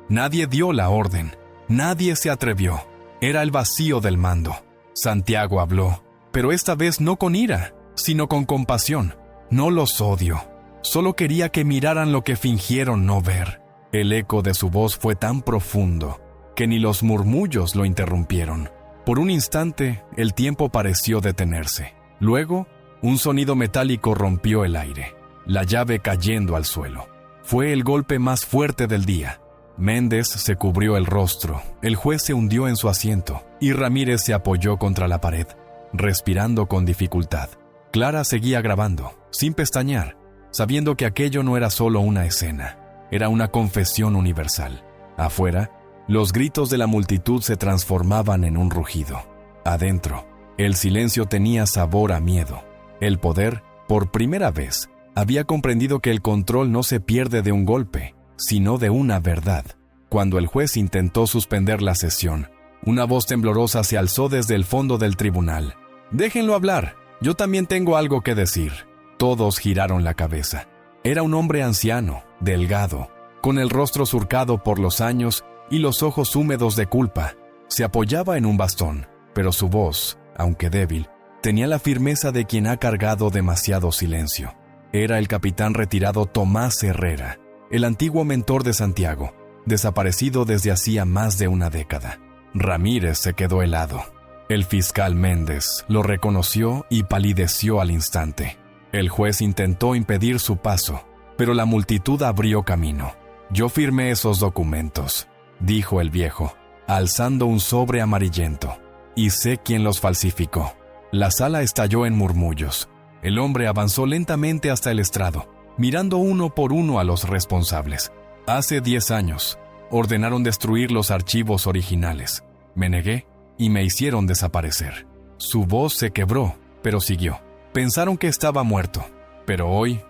Nadie dio la orden. Nadie se atrevió. Era el vacío del mando. Santiago habló, pero esta vez no con ira, sino con compasión. No los odio. Solo quería que miraran lo que fingieron no ver. El eco de su voz fue tan profundo que ni los murmullos lo interrumpieron. Por un instante, el tiempo pareció detenerse. Luego, un sonido metálico rompió el aire, la llave cayendo al suelo. Fue el golpe más fuerte del día. Méndez se cubrió el rostro, el juez se hundió en su asiento y Ramírez se apoyó contra la pared, respirando con dificultad. Clara seguía grabando, sin pestañear, sabiendo que aquello no era solo una escena, era una confesión universal. Afuera, los gritos de la multitud se transformaban en un rugido. Adentro, el silencio tenía sabor a miedo. El poder, por primera vez, había comprendido que el control no se pierde de un golpe, sino de una verdad. Cuando el juez intentó suspender la sesión, una voz temblorosa se alzó desde el fondo del tribunal. «Déjenlo hablar, yo también tengo algo que decir». Todos giraron la cabeza. Era un hombre anciano, delgado, con el rostro surcado por los años y los ojos húmedos de culpa. Se apoyaba en un bastón, pero su voz, aunque débil, tenía la firmeza de quien ha cargado demasiado silencio. Era el capitán retirado Tomás Herrera, el antiguo mentor de Santiago, desaparecido desde hacía más de una década. Ramírez se quedó helado. El fiscal Méndez lo reconoció y palideció al instante. El juez intentó impedir su paso, pero la multitud abrió camino. «Yo firmé esos documentos», dijo el viejo, alzando un sobre amarillento, «y sé quién los falsificó». La sala estalló en murmullos. El hombre avanzó lentamente hasta el estrado, mirando uno por uno a los responsables. «Hace 10 años, ordenaron destruir los archivos originales. Me negué y me hicieron desaparecer». Su voz se quebró, pero siguió. Pensaron que estaba muerto, pero hoy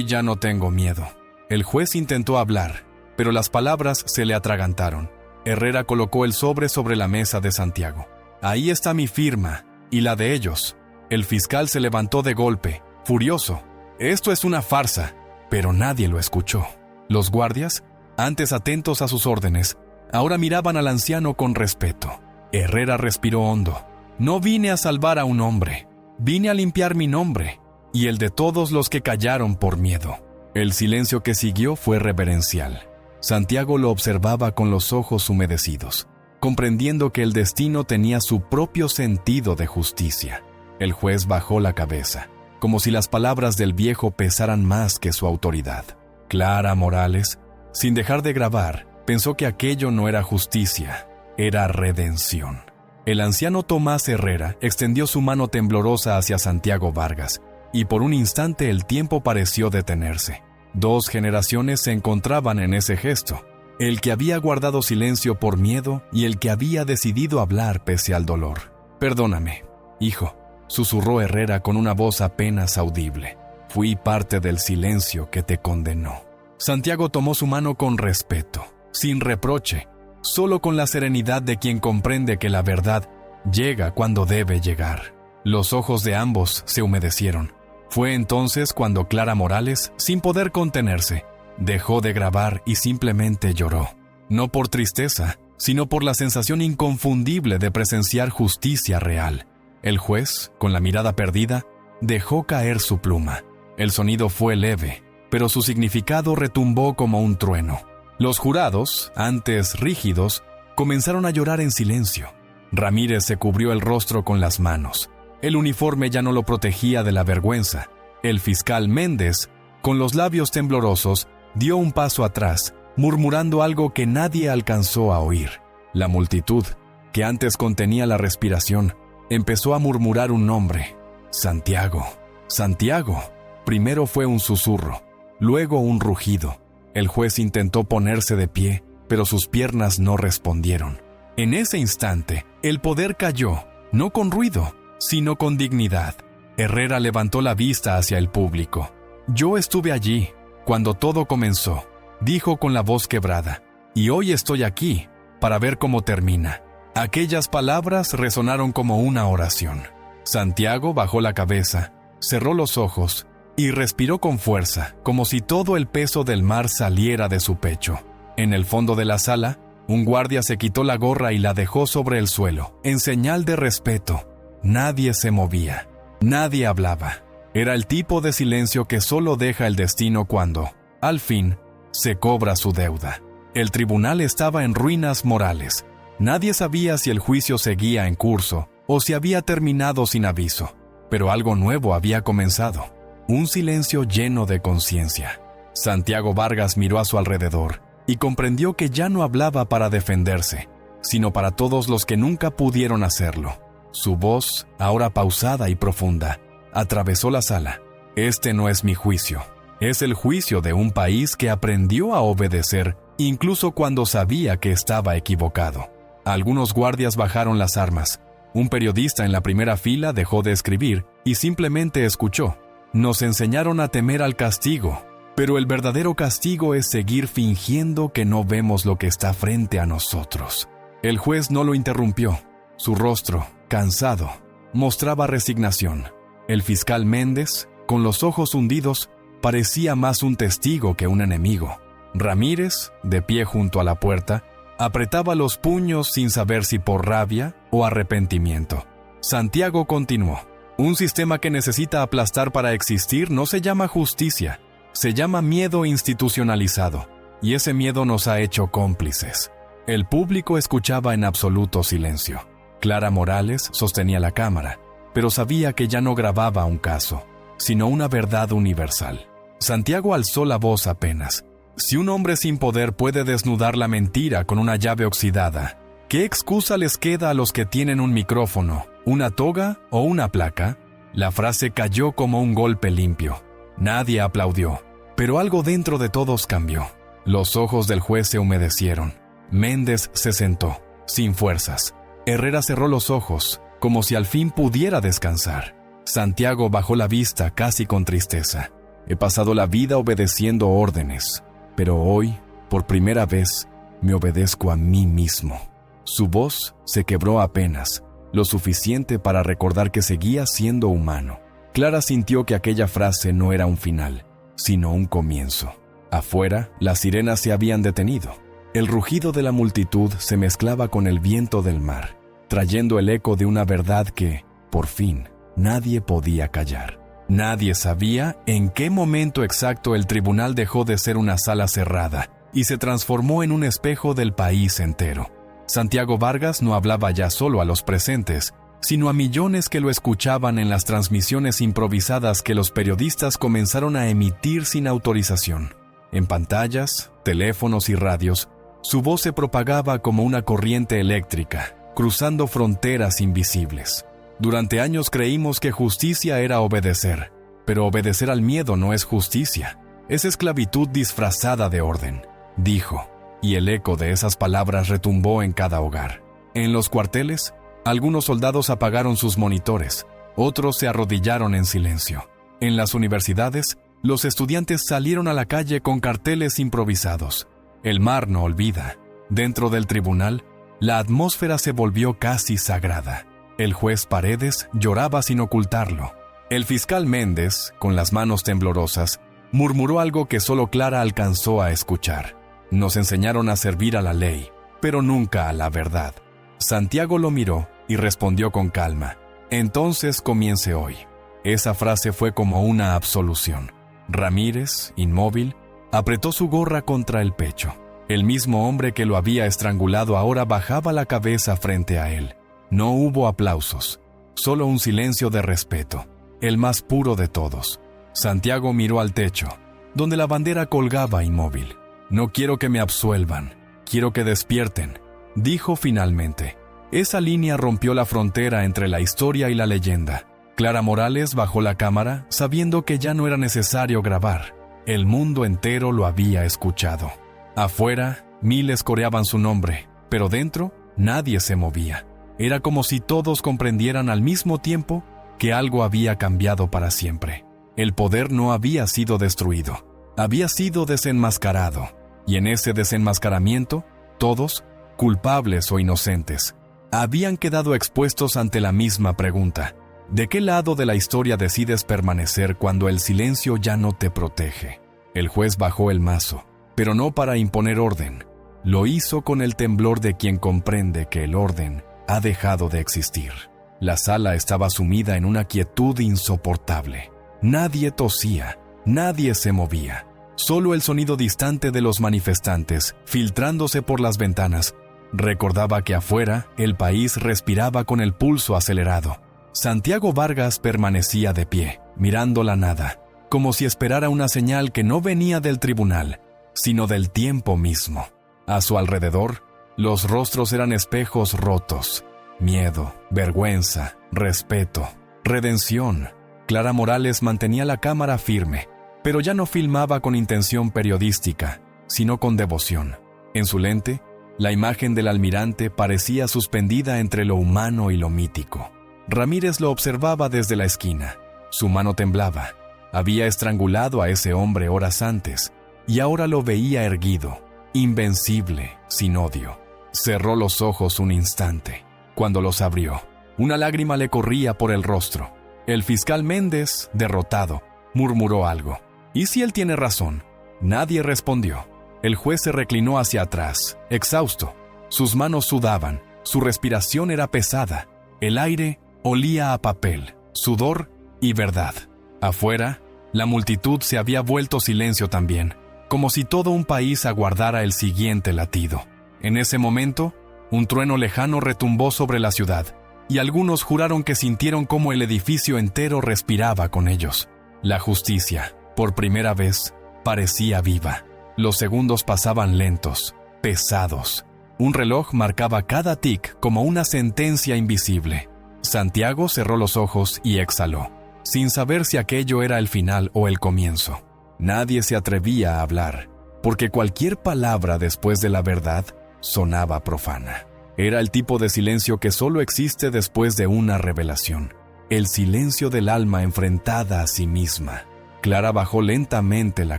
ya no tengo miedo. El juez intentó hablar, pero las palabras se le atragantaron. Herrera colocó el sobre la mesa de Santiago. «Ahí está mi firma, y la de ellos». El fiscal se levantó de golpe, furioso. «Esto es una farsa», pero nadie lo escuchó. Los guardias, antes atentos a sus órdenes, ahora miraban al anciano con respeto. Herrera respiró hondo. «No vine a salvar a un hombre. Vine a limpiar mi nombre y el de todos los que callaron por miedo». El silencio que siguió fue reverencial. Santiago lo observaba con los ojos humedecidos, comprendiendo que el destino tenía su propio sentido de justicia. El juez bajó la cabeza, como si las palabras del viejo pesaran más que su autoridad. Clara Morales, sin dejar de grabar, pensó que aquello no era justicia, era redención. El anciano Tomás Herrera extendió su mano temblorosa hacia Santiago Vargas, y por un instante el tiempo pareció detenerse. 2 generaciones se encontraban en ese gesto, el que había guardado silencio por miedo y el que había decidido hablar pese al dolor. «Perdóname, hijo», susurró Herrera con una voz apenas audible. «Fui parte del silencio que te condenó». Santiago tomó su mano con respeto, sin reproche, solo con la serenidad de quien comprende que la verdad llega cuando debe llegar. Los ojos de ambos se humedecieron. Fue entonces cuando Clara Morales, sin poder contenerse, dejó de grabar y simplemente lloró. No por tristeza, sino por la sensación inconfundible de presenciar justicia real. El juez, con la mirada perdida, dejó caer su pluma. El sonido fue leve, pero su significado retumbó como un trueno. Los jurados, antes rígidos, comenzaron a llorar en silencio. Ramírez se cubrió el rostro con las manos. El uniforme ya no lo protegía de la vergüenza. El fiscal Méndez, con los labios temblorosos, dio un paso atrás, murmurando algo que nadie alcanzó a oír. La multitud, que antes contenía la respiración, empezó a murmurar un nombre. «Santiago, Santiago». Primero fue un susurro, luego un rugido. El juez intentó ponerse de pie, pero sus piernas no respondieron. En ese instante, el poder cayó, no con ruido, sino con dignidad. Herrera levantó la vista hacia el público. «Yo estuve allí, cuando todo comenzó», dijo con la voz quebrada, «y hoy estoy aquí, para ver cómo termina». Aquellas palabras resonaron como una oración. Santiago bajó la cabeza, cerró los ojos y respiró con fuerza, como si todo el peso del mar saliera de su pecho. En el fondo de la sala, un guardia se quitó la gorra y la dejó sobre el suelo, en señal de respeto. Nadie se movía, nadie hablaba. Era el tipo de silencio que solo deja el destino cuando, al fin, se cobra su deuda. El tribunal estaba en ruinas morales. Nadie sabía si el juicio seguía en curso o si había terminado sin aviso. Pero algo nuevo había comenzado. Un silencio lleno de conciencia. Santiago Vargas miró a su alrededor y comprendió que ya no hablaba para defenderse, sino para todos los que nunca pudieron hacerlo. Su voz, ahora pausada y profunda, atravesó la sala. «Este no es mi juicio. Es el juicio de un país que aprendió a obedecer, incluso cuando sabía que estaba equivocado». Algunos guardias bajaron las armas. Un periodista en la primera fila dejó de escribir y simplemente escuchó. Nos enseñaron a temer al castigo, pero el verdadero castigo es seguir fingiendo que no vemos lo que está frente a nosotros. El juez no lo interrumpió. Su rostro, cansado, mostraba resignación. El fiscal Méndez, con los ojos hundidos, parecía más un testigo que un enemigo. Ramírez, de pie junto a la puerta, apretaba los puños sin saber si por rabia o arrepentimiento. Santiago continuó. Un sistema que necesita aplastar para existir no se llama justicia, se llama miedo institucionalizado, y ese miedo nos ha hecho cómplices. El público escuchaba en absoluto silencio. Clara Morales sostenía la cámara, pero sabía que ya no grababa un caso, sino una verdad universal. Santiago alzó la voz apenas. Si un hombre sin poder puede desnudar la mentira con una llave oxidada, ¿qué excusa les queda a los que tienen un micrófono, una toga o una placa? La frase cayó como un golpe limpio. Nadie aplaudió, pero algo dentro de todos cambió. Los ojos del juez se humedecieron. Méndez se sentó, sin fuerzas. Herrera cerró los ojos, como si al fin pudiera descansar. Santiago bajó la vista casi con tristeza. He pasado la vida obedeciendo órdenes, pero hoy, por primera vez, me obedezco a mí mismo. Su voz se quebró apenas, lo suficiente para recordar que seguía siendo humano. Clara sintió que aquella frase no era un final, sino un comienzo. Afuera, las sirenas se habían detenido. El rugido de la multitud se mezclaba con el viento del mar, trayendo el eco de una verdad que, por fin, nadie podía callar. Nadie sabía en qué momento exacto el tribunal dejó de ser una sala cerrada y se transformó en un espejo del país entero. Santiago Vargas no hablaba ya solo a los presentes, sino a millones que lo escuchaban en las transmisiones improvisadas que los periodistas comenzaron a emitir sin autorización. En pantallas, teléfonos y radios, su voz se propagaba como una corriente eléctrica, cruzando fronteras invisibles. Durante años creímos que justicia era obedecer, pero obedecer al miedo no es justicia, es esclavitud disfrazada de orden, dijo, y el eco de esas palabras retumbó en cada hogar. En los cuarteles, algunos soldados apagaron sus monitores, otros se arrodillaron en silencio. En las universidades, los estudiantes salieron a la calle con carteles improvisados. El mar no olvida. Dentro del tribunal, la atmósfera se volvió casi sagrada. El juez Paredes lloraba sin ocultarlo. El fiscal Méndez, con las manos temblorosas, murmuró algo que solo Clara alcanzó a escuchar. Nos enseñaron a servir a la ley, pero nunca a la verdad. Santiago lo miró y respondió con calma. Entonces comience hoy. Esa frase fue como una absolución. Ramírez, inmóvil, apretó su gorra contra el pecho. El mismo hombre que lo había estrangulado ahora bajaba la cabeza frente a él. No hubo aplausos, solo un silencio de respeto, el más puro de todos. Santiago miró al techo, donde la bandera colgaba inmóvil. No quiero que me absuelvan, quiero que despierten, dijo finalmente. Esa línea rompió la frontera entre la historia y la leyenda. Clara Morales bajó la cámara sabiendo que ya no era necesario grabar. El mundo entero lo había escuchado. Afuera, miles coreaban su nombre, pero dentro, Nadie se movía. Era como si todos comprendieran al mismo tiempo que algo había cambiado para siempre. El poder no había sido destruido, había sido desenmascarado, y en ese desenmascaramiento, todos, culpables o inocentes, habían quedado expuestos ante la misma pregunta: ¿de qué lado de la historia decides permanecer cuando el silencio ya no te protege? El juez bajó el mazo, pero no para imponer orden. Lo hizo con el temblor de quien comprende que el orden ha dejado de existir. La sala estaba sumida en una quietud insoportable. Nadie tosía, nadie se movía. Solo el sonido distante de los manifestantes, filtrándose por las ventanas, recordaba que afuera el país respiraba con el pulso acelerado. Santiago Vargas permanecía de pie, mirando la nada, como si esperara una señal que no venía del tribunal, sino del tiempo mismo. A su alrededor, los rostros eran espejos rotos. Miedo, vergüenza, respeto, redención. Clara Morales mantenía la cámara firme, pero ya no filmaba con intención periodística, sino con devoción. En su lente, la imagen del almirante parecía suspendida entre lo humano y lo mítico. Ramírez lo observaba desde la esquina. Su mano temblaba. Había estrangulado a ese hombre horas antes, y ahora lo veía erguido, invencible, sin odio. Cerró los ojos un instante. Cuando los abrió, una lágrima le corría por el rostro. El fiscal Méndez, derrotado, murmuró algo. ¿Y si él tiene razón? Nadie respondió. El juez se reclinó hacia atrás, exhausto. Sus manos sudaban, su respiración era pesada. El aire olía a papel, sudor y verdad. Afuera, la multitud se había vuelto silencio también, como si todo un país aguardara el siguiente latido. En ese momento, un trueno lejano retumbó sobre la ciudad, y algunos juraron que sintieron cómo el edificio entero respiraba con ellos. La justicia, por primera vez, parecía viva. Los segundos pasaban lentos, pesados. Un reloj marcaba cada tic como una sentencia invisible. Santiago cerró los ojos y exhaló, sin saber si aquello era el final o el comienzo. Nadie se atrevía a hablar, porque cualquier palabra después de la verdad sonaba profana. Era el tipo de silencio que solo existe después de una revelación. El silencio del alma enfrentada a sí misma. Clara bajó lentamente la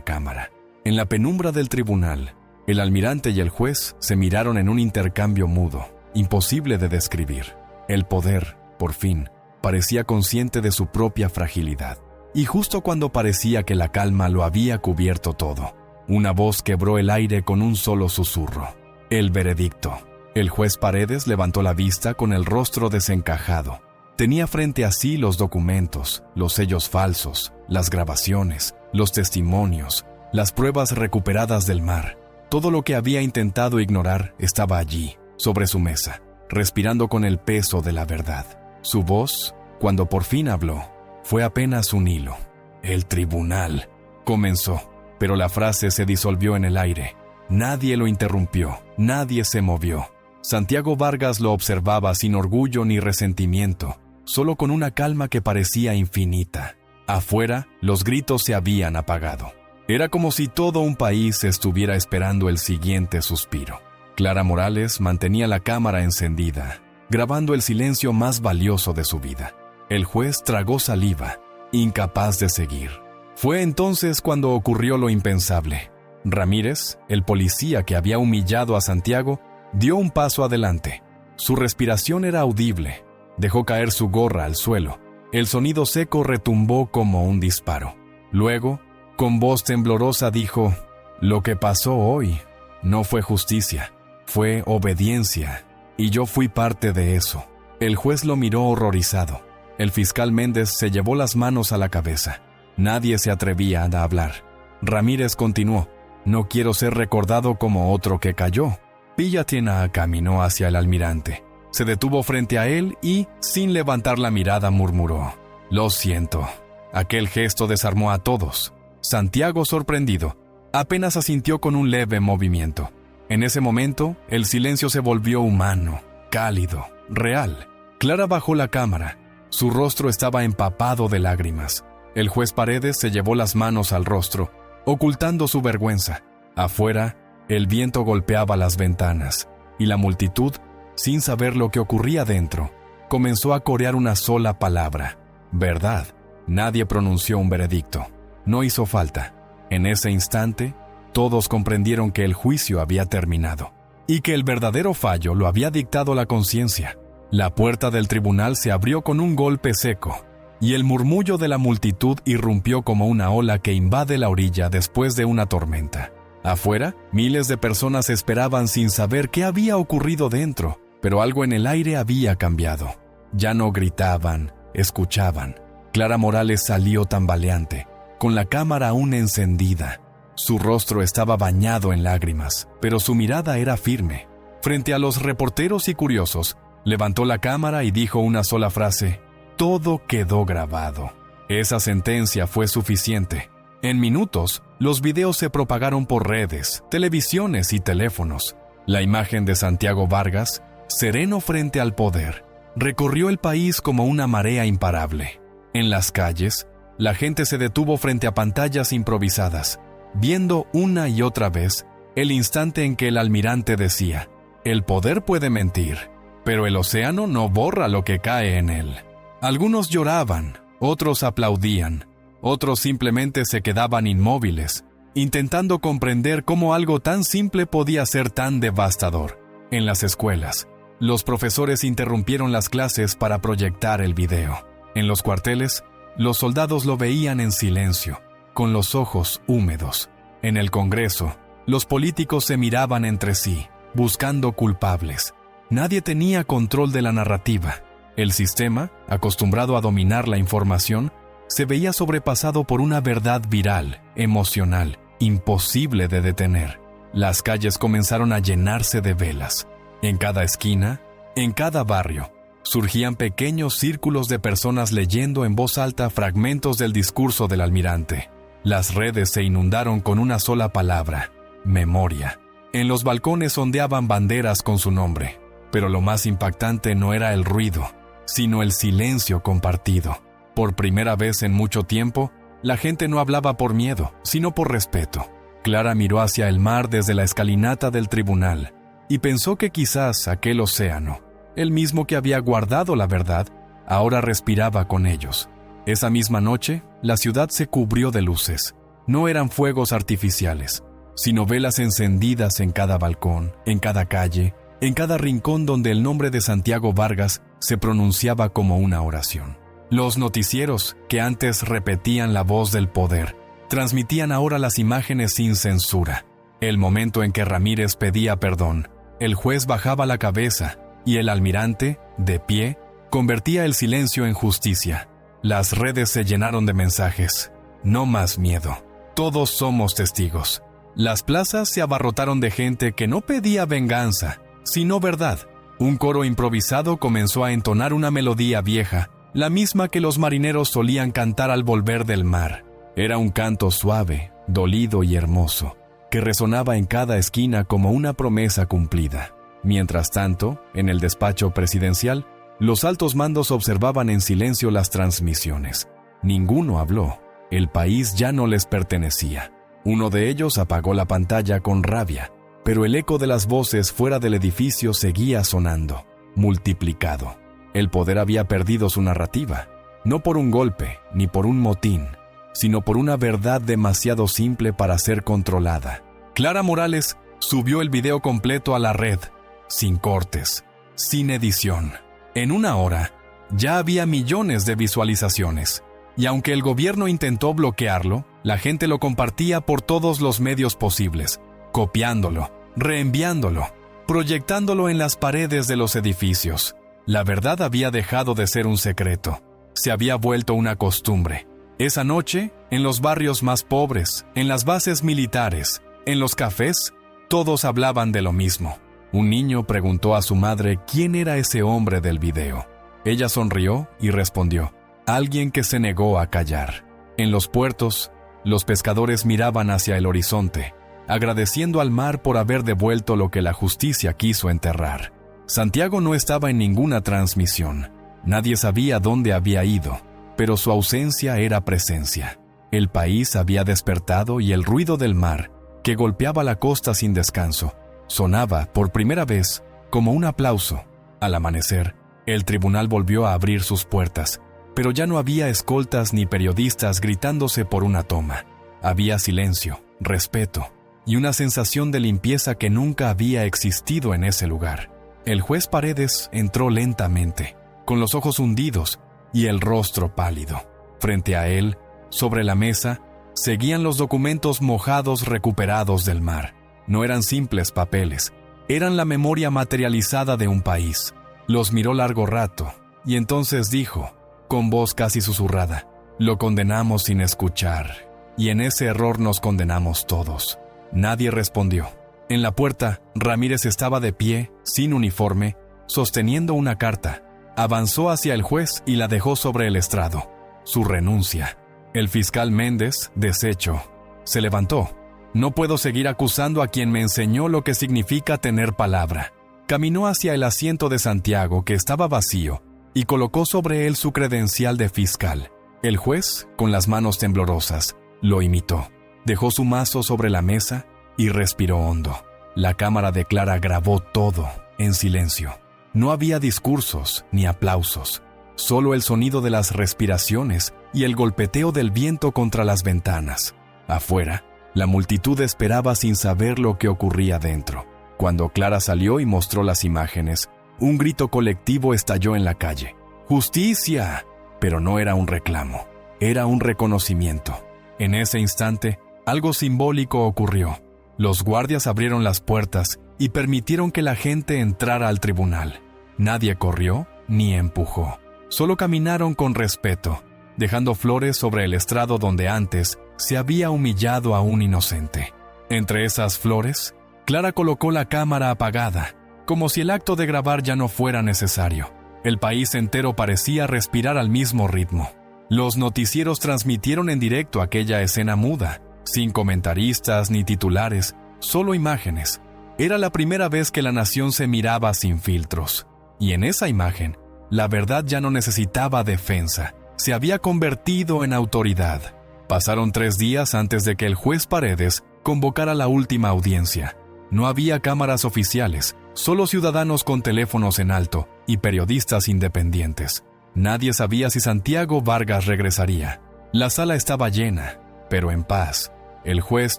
cámara. En la penumbra del tribunal, el almirante y el juez se miraron en un intercambio mudo, imposible de describir. El poder, por fin, parecía consciente de su propia fragilidad. Y justo cuando parecía que la calma lo había cubierto todo, una voz quebró el aire con un solo susurro. El veredicto. El juez Paredes levantó la vista con el rostro desencajado. Tenía frente a sí los documentos, los sellos falsos, las grabaciones, los testimonios, las pruebas recuperadas del mar. Todo lo que había intentado ignorar estaba allí, sobre su mesa, respirando con el peso de la verdad. Su voz, cuando por fin habló, fue apenas un hilo. El tribunal, comenzó, pero la frase se disolvió en el aire. Nadie lo interrumpió, nadie se movió. Santiago Vargas lo observaba sin orgullo ni resentimiento, solo con una calma que parecía infinita. Afuera, los gritos se habían apagado. Era como si todo un país estuviera esperando el siguiente suspiro. Clara Morales mantenía la cámara encendida, grabando el silencio más valioso de su vida. El juez tragó saliva, incapaz de seguir. Fue entonces cuando ocurrió lo impensable. Ramírez, el policía que había humillado a Santiago, dio un paso adelante. Su respiración era audible. Dejó caer su gorra al suelo. El sonido seco retumbó como un disparo. Luego, con voz temblorosa dijo: «Lo que pasó hoy no fue justicia, fue obediencia, y yo fui parte de eso». El juez lo miró horrorizado. El fiscal Méndez se llevó las manos a la cabeza. Nadie se atrevía a hablar. Ramírez continuó: «No quiero ser recordado como otro que cayó». Villatina caminó hacia el almirante. Se detuvo frente a él y, sin levantar la mirada, murmuró: «Lo siento». Aquel gesto desarmó a todos. Santiago, sorprendido, apenas asintió con un leve movimiento. En ese momento, el silencio se volvió humano, cálido, real. Clara bajó la cámara. Su rostro estaba empapado de lágrimas. El juez Paredes se llevó las manos al rostro, ocultando su vergüenza. Afuera, el viento golpeaba las ventanas, y la multitud sin saber lo que ocurría dentro, comenzó a corear una sola palabra: verdad. Nadie pronunció un veredicto. No hizo falta. En ese instante, todos comprendieron que el juicio había terminado y que el verdadero fallo lo había dictado la conciencia. La puerta del tribunal se abrió con un golpe seco, y el murmullo de la multitud irrumpió como una ola que invade la orilla después de una tormenta. Afuera, miles de personas esperaban sin saber qué había ocurrido dentro, pero algo en el aire había cambiado. Ya no gritaban, escuchaban. Clara Morales salió tambaleante, con la cámara aún encendida. Su rostro estaba bañado en lágrimas, pero su mirada era firme. Frente a los reporteros y curiosos, levantó la cámara y dijo una sola frase: todo quedó grabado. Esa sentencia fue suficiente. En minutos, los videos se propagaron por redes, televisiones y teléfonos. La imagen de Santiago Vargas, sereno frente al poder, recorrió el país como una marea imparable. En las calles, la gente se detuvo frente a pantallas improvisadas, viendo una y otra vez el instante en que el almirante decía: el poder puede mentir, pero el océano no borra lo que cae en él. Algunos lloraban, otros aplaudían, otros simplemente se quedaban inmóviles, intentando comprender cómo algo tan simple podía ser tan devastador. En las escuelas, los profesores interrumpieron las clases para proyectar el video. En los cuarteles, los soldados lo veían en silencio, con los ojos húmedos. En el Congreso, los políticos se miraban entre sí, buscando culpables. Nadie tenía control de la narrativa. El sistema, acostumbrado a dominar la información, se veía sobrepasado por una verdad viral, emocional, imposible de detener. Las calles comenzaron a llenarse de velas. En cada esquina, en cada barrio, surgían pequeños círculos de personas leyendo en voz alta fragmentos del discurso del almirante. Las redes se inundaron con una sola palabra: memoria. En los balcones ondeaban banderas con su nombre, pero lo más impactante no era el ruido, sino el silencio compartido. Por primera vez en mucho tiempo, la gente no hablaba por miedo, sino por respeto. Clara miró hacia el mar desde la escalinata del tribunal y pensó que quizás aquel océano, el mismo que había guardado la verdad, ahora respiraba con ellos. Esa misma noche, la ciudad se cubrió de luces. No eran fuegos artificiales, sino velas encendidas en cada balcón, en cada calle, en cada rincón donde el nombre de Santiago Vargas se pronunciaba como una oración. Los noticieros, que antes repetían la voz del poder, transmitían ahora las imágenes sin censura. El momento en que Ramírez pedía perdón, el juez bajaba la cabeza y el almirante, de pie, convertía el silencio en justicia. Las redes se llenaron de mensajes: no más miedo, todos somos testigos. Las plazas se abarrotaron de gente que no pedía venganza, sino verdad. Un coro improvisado comenzó a entonar una melodía vieja, la misma que los marineros solían cantar al volver del mar. Era un canto suave, dolido y hermoso, que resonaba en cada esquina como una promesa cumplida. Mientras tanto, en el despacho presidencial, los altos mandos observaban en silencio las transmisiones. Ninguno habló. El país ya no les pertenecía. Uno de ellos apagó la pantalla con rabia, pero el eco de las voces fuera del edificio seguía sonando, multiplicado. El poder había perdido su narrativa, no por un golpe ni por un motín, sino por una verdad demasiado simple para ser controlada. Clara Morales subió el video completo a la red, sin cortes, sin edición. En una hora, ya había millones de visualizaciones, y aunque el gobierno intentó bloquearlo, la gente lo compartía por todos los medios posibles, copiándolo, reenviándolo, proyectándolo en las paredes de los edificios. La verdad había dejado de ser un secreto, se había vuelto una costumbre. Esa noche, en los barrios más pobres, en las bases militares, en los cafés, todos hablaban de lo mismo. Un niño preguntó a su madre quién era ese hombre del video. Ella sonrió y respondió: alguien que se negó a callar. En los puertos, los pescadores miraban hacia el horizonte, agradeciendo al mar por haber devuelto lo que la justicia quiso enterrar. Santiago no estaba en ninguna transmisión. Nadie sabía dónde había ido, pero su ausencia era presencia. El país había despertado y el ruido del mar, que golpeaba la costa sin descanso, sonaba por primera vez como un aplauso, Al amanecer, el tribunal volvió a abrir sus puertas, pero ya no había escoltas ni periodistas gritándose por una toma. Había silencio, respeto y una sensación de limpieza que nunca había existido en ese lugar. El juez Paredes entró lentamente, con los ojos hundidos y el rostro pálido. Frente a él, sobre la mesa, seguían los documentos mojados recuperados del mar. No eran simples papeles, eran la memoria materializada de un país. Los miró largo rato, y entonces dijo, con voz casi susurrada, «Lo condenamos sin escuchar, y en ese error nos condenamos todos». Nadie respondió. En la puerta, Ramírez estaba de pie, sin uniforme, sosteniendo una carta. Avanzó hacia el juez y la dejó sobre el estrado. Su renuncia. El fiscal Méndez, deshecho, se levantó. «No puedo seguir acusando a quien me enseñó lo que significa tener palabra». Caminó hacia el asiento de Santiago, que estaba vacío, y colocó sobre él su credencial de fiscal. El juez, con las manos temblorosas, lo imitó. Dejó su mazo sobre la mesa y respiró hondo. La cámara de Clara grabó todo en silencio. No había discursos ni aplausos, solo el sonido de las respiraciones y el golpeteo del viento contra las ventanas. Afuera, la multitud esperaba sin saber lo que ocurría dentro. Cuando Clara salió y mostró las imágenes, un grito colectivo estalló en la calle. ¡Justicia! Pero no era un reclamo, era un reconocimiento. En ese instante, algo simbólico ocurrió. Los guardias abrieron las puertas y permitieron que la gente entrara al tribunal. Nadie corrió ni empujó. Solo caminaron con respeto, dejando flores sobre el estrado donde antes se había humillado a un inocente. Entre esas flores, Clara colocó la cámara apagada, como si el acto de grabar ya no fuera necesario. El país entero parecía respirar al mismo ritmo. Los noticieros transmitieron en directo aquella escena muda, sin comentaristas ni titulares, solo imágenes. Era la primera vez que la nación se miraba sin filtros. Y en esa imagen, la verdad ya no necesitaba defensa, se había convertido en autoridad. Pasaron 3 días antes de que el juez Paredes convocara la última audiencia. No había cámaras oficiales, solo ciudadanos con teléfonos en alto y periodistas independientes. Nadie sabía si Santiago Vargas regresaría. La sala estaba llena, pero en paz. El juez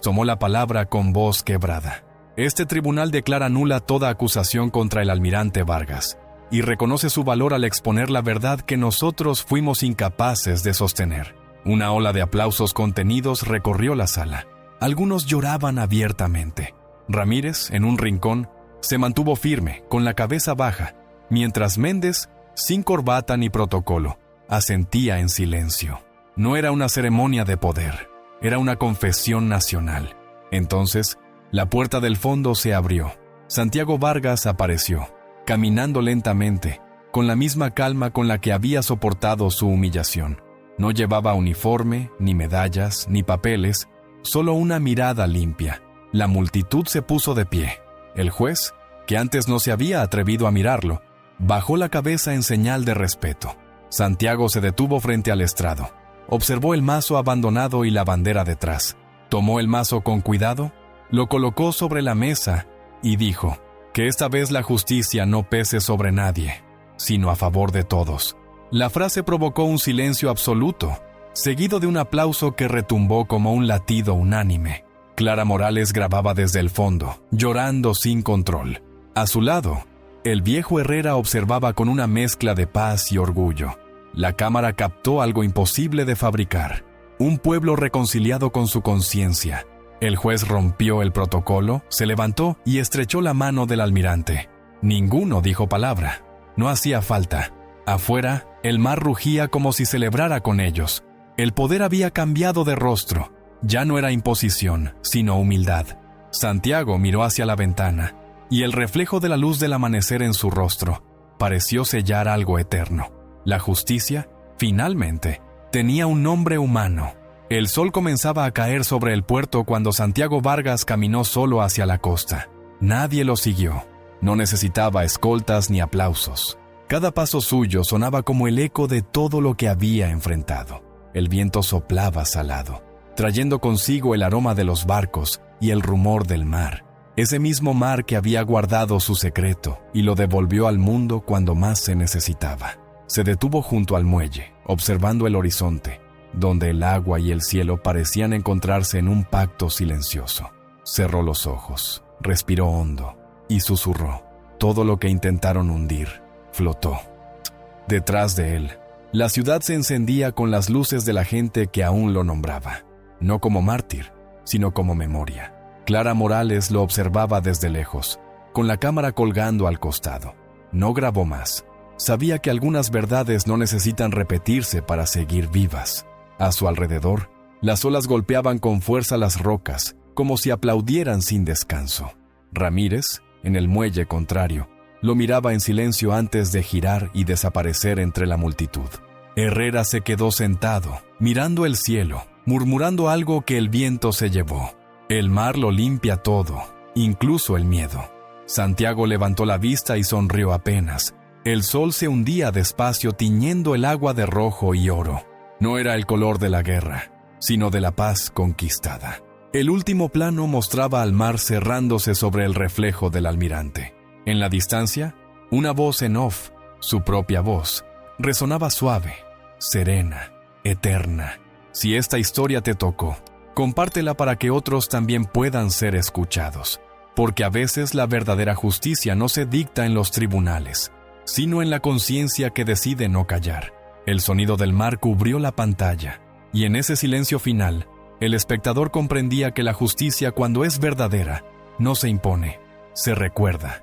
tomó la palabra con voz quebrada. Este tribunal declara nula toda acusación contra el almirante Vargas y reconoce su valor al exponer la verdad que nosotros fuimos incapaces de sostener. Una ola de aplausos contenidos recorrió la sala. Algunos lloraban abiertamente. Ramírez, en un rincón, se mantuvo firme, con la cabeza baja, mientras Méndez, sin corbata ni protocolo, asentía en silencio. No era una ceremonia de poder, era una confesión nacional. Entonces, la puerta del fondo se abrió. Santiago Vargas apareció, caminando lentamente, con la misma calma con la que había soportado su humillación. No llevaba uniforme, ni medallas, ni papeles, solo una mirada limpia. La multitud se puso de pie. El juez, que antes no se había atrevido a mirarlo, bajó la cabeza en señal de respeto. Santiago se detuvo frente al estrado. Observó el mazo abandonado y la bandera detrás. Tomó el mazo con cuidado, lo colocó sobre la mesa y dijo que esta vez la justicia no pese sobre nadie, sino a favor de todos. La frase provocó un silencio absoluto, seguido de un aplauso que retumbó como un latido unánime. Clara Morales grababa desde el fondo, llorando sin control. A su lado, el viejo Herrera observaba con una mezcla de paz y orgullo. La cámara captó algo imposible de fabricar, un pueblo reconciliado con su conciencia. El juez rompió el protocolo, se levantó y estrechó la mano del almirante. Ninguno dijo palabra. No hacía falta. Afuera, el mar rugía como si celebrara con ellos. El poder había cambiado de rostro. Ya no era imposición, sino humildad. Santiago miró hacia la ventana, y el reflejo de la luz del amanecer en su rostro pareció sellar algo eterno. La justicia, finalmente, tenía un nombre humano. El sol comenzaba a caer sobre el puerto cuando Santiago Vargas caminó solo hacia la costa. Nadie lo siguió. No necesitaba escoltas ni aplausos. Cada paso suyo sonaba como el eco de todo lo que había enfrentado. El viento soplaba salado, trayendo consigo el aroma de los barcos y el rumor del mar. ese mismo mar que había guardado su secreto y lo devolvió al mundo cuando más se necesitaba. Se detuvo junto al muelle, observando el horizonte, donde el agua y el cielo parecían encontrarse en un pacto silencioso. Cerró los ojos, respiró hondo y susurró. Todo lo que intentaron hundir, flotó. Detrás de él, la ciudad se encendía con las luces de la gente que aún lo nombraba, no como mártir, sino como memoria. Clara Morales lo observaba desde lejos, con la cámara colgando al costado. No grabó más. Sabía que algunas verdades no necesitan repetirse para seguir vivas. A su alrededor, las olas golpeaban con fuerza las rocas, como si aplaudieran sin descanso. Ramírez, en el muelle contrario, lo miraba en silencio antes de girar y desaparecer entre la multitud. Herrera se quedó sentado, mirando el cielo, murmurando algo que el viento se llevó. El mar lo limpia todo, incluso el miedo. Santiago levantó la vista y sonrió apenas. El sol se hundía despacio tiñendo el agua de rojo y oro. No era el color de la guerra, sino de la paz conquistada. El último plano mostraba al mar cerrándose sobre el reflejo del almirante. En la distancia, una voz en off, su propia voz, resonaba suave, serena, eterna. Si esta historia te tocó, compártela para que otros también puedan ser escuchados, porque a veces la verdadera justicia no se dicta en los tribunales, sino en la conciencia que decide no callar. El sonido del mar cubrió la pantalla, y en ese silencio final, el espectador comprendía que la justicia, cuando es verdadera, no se impone, se recuerda.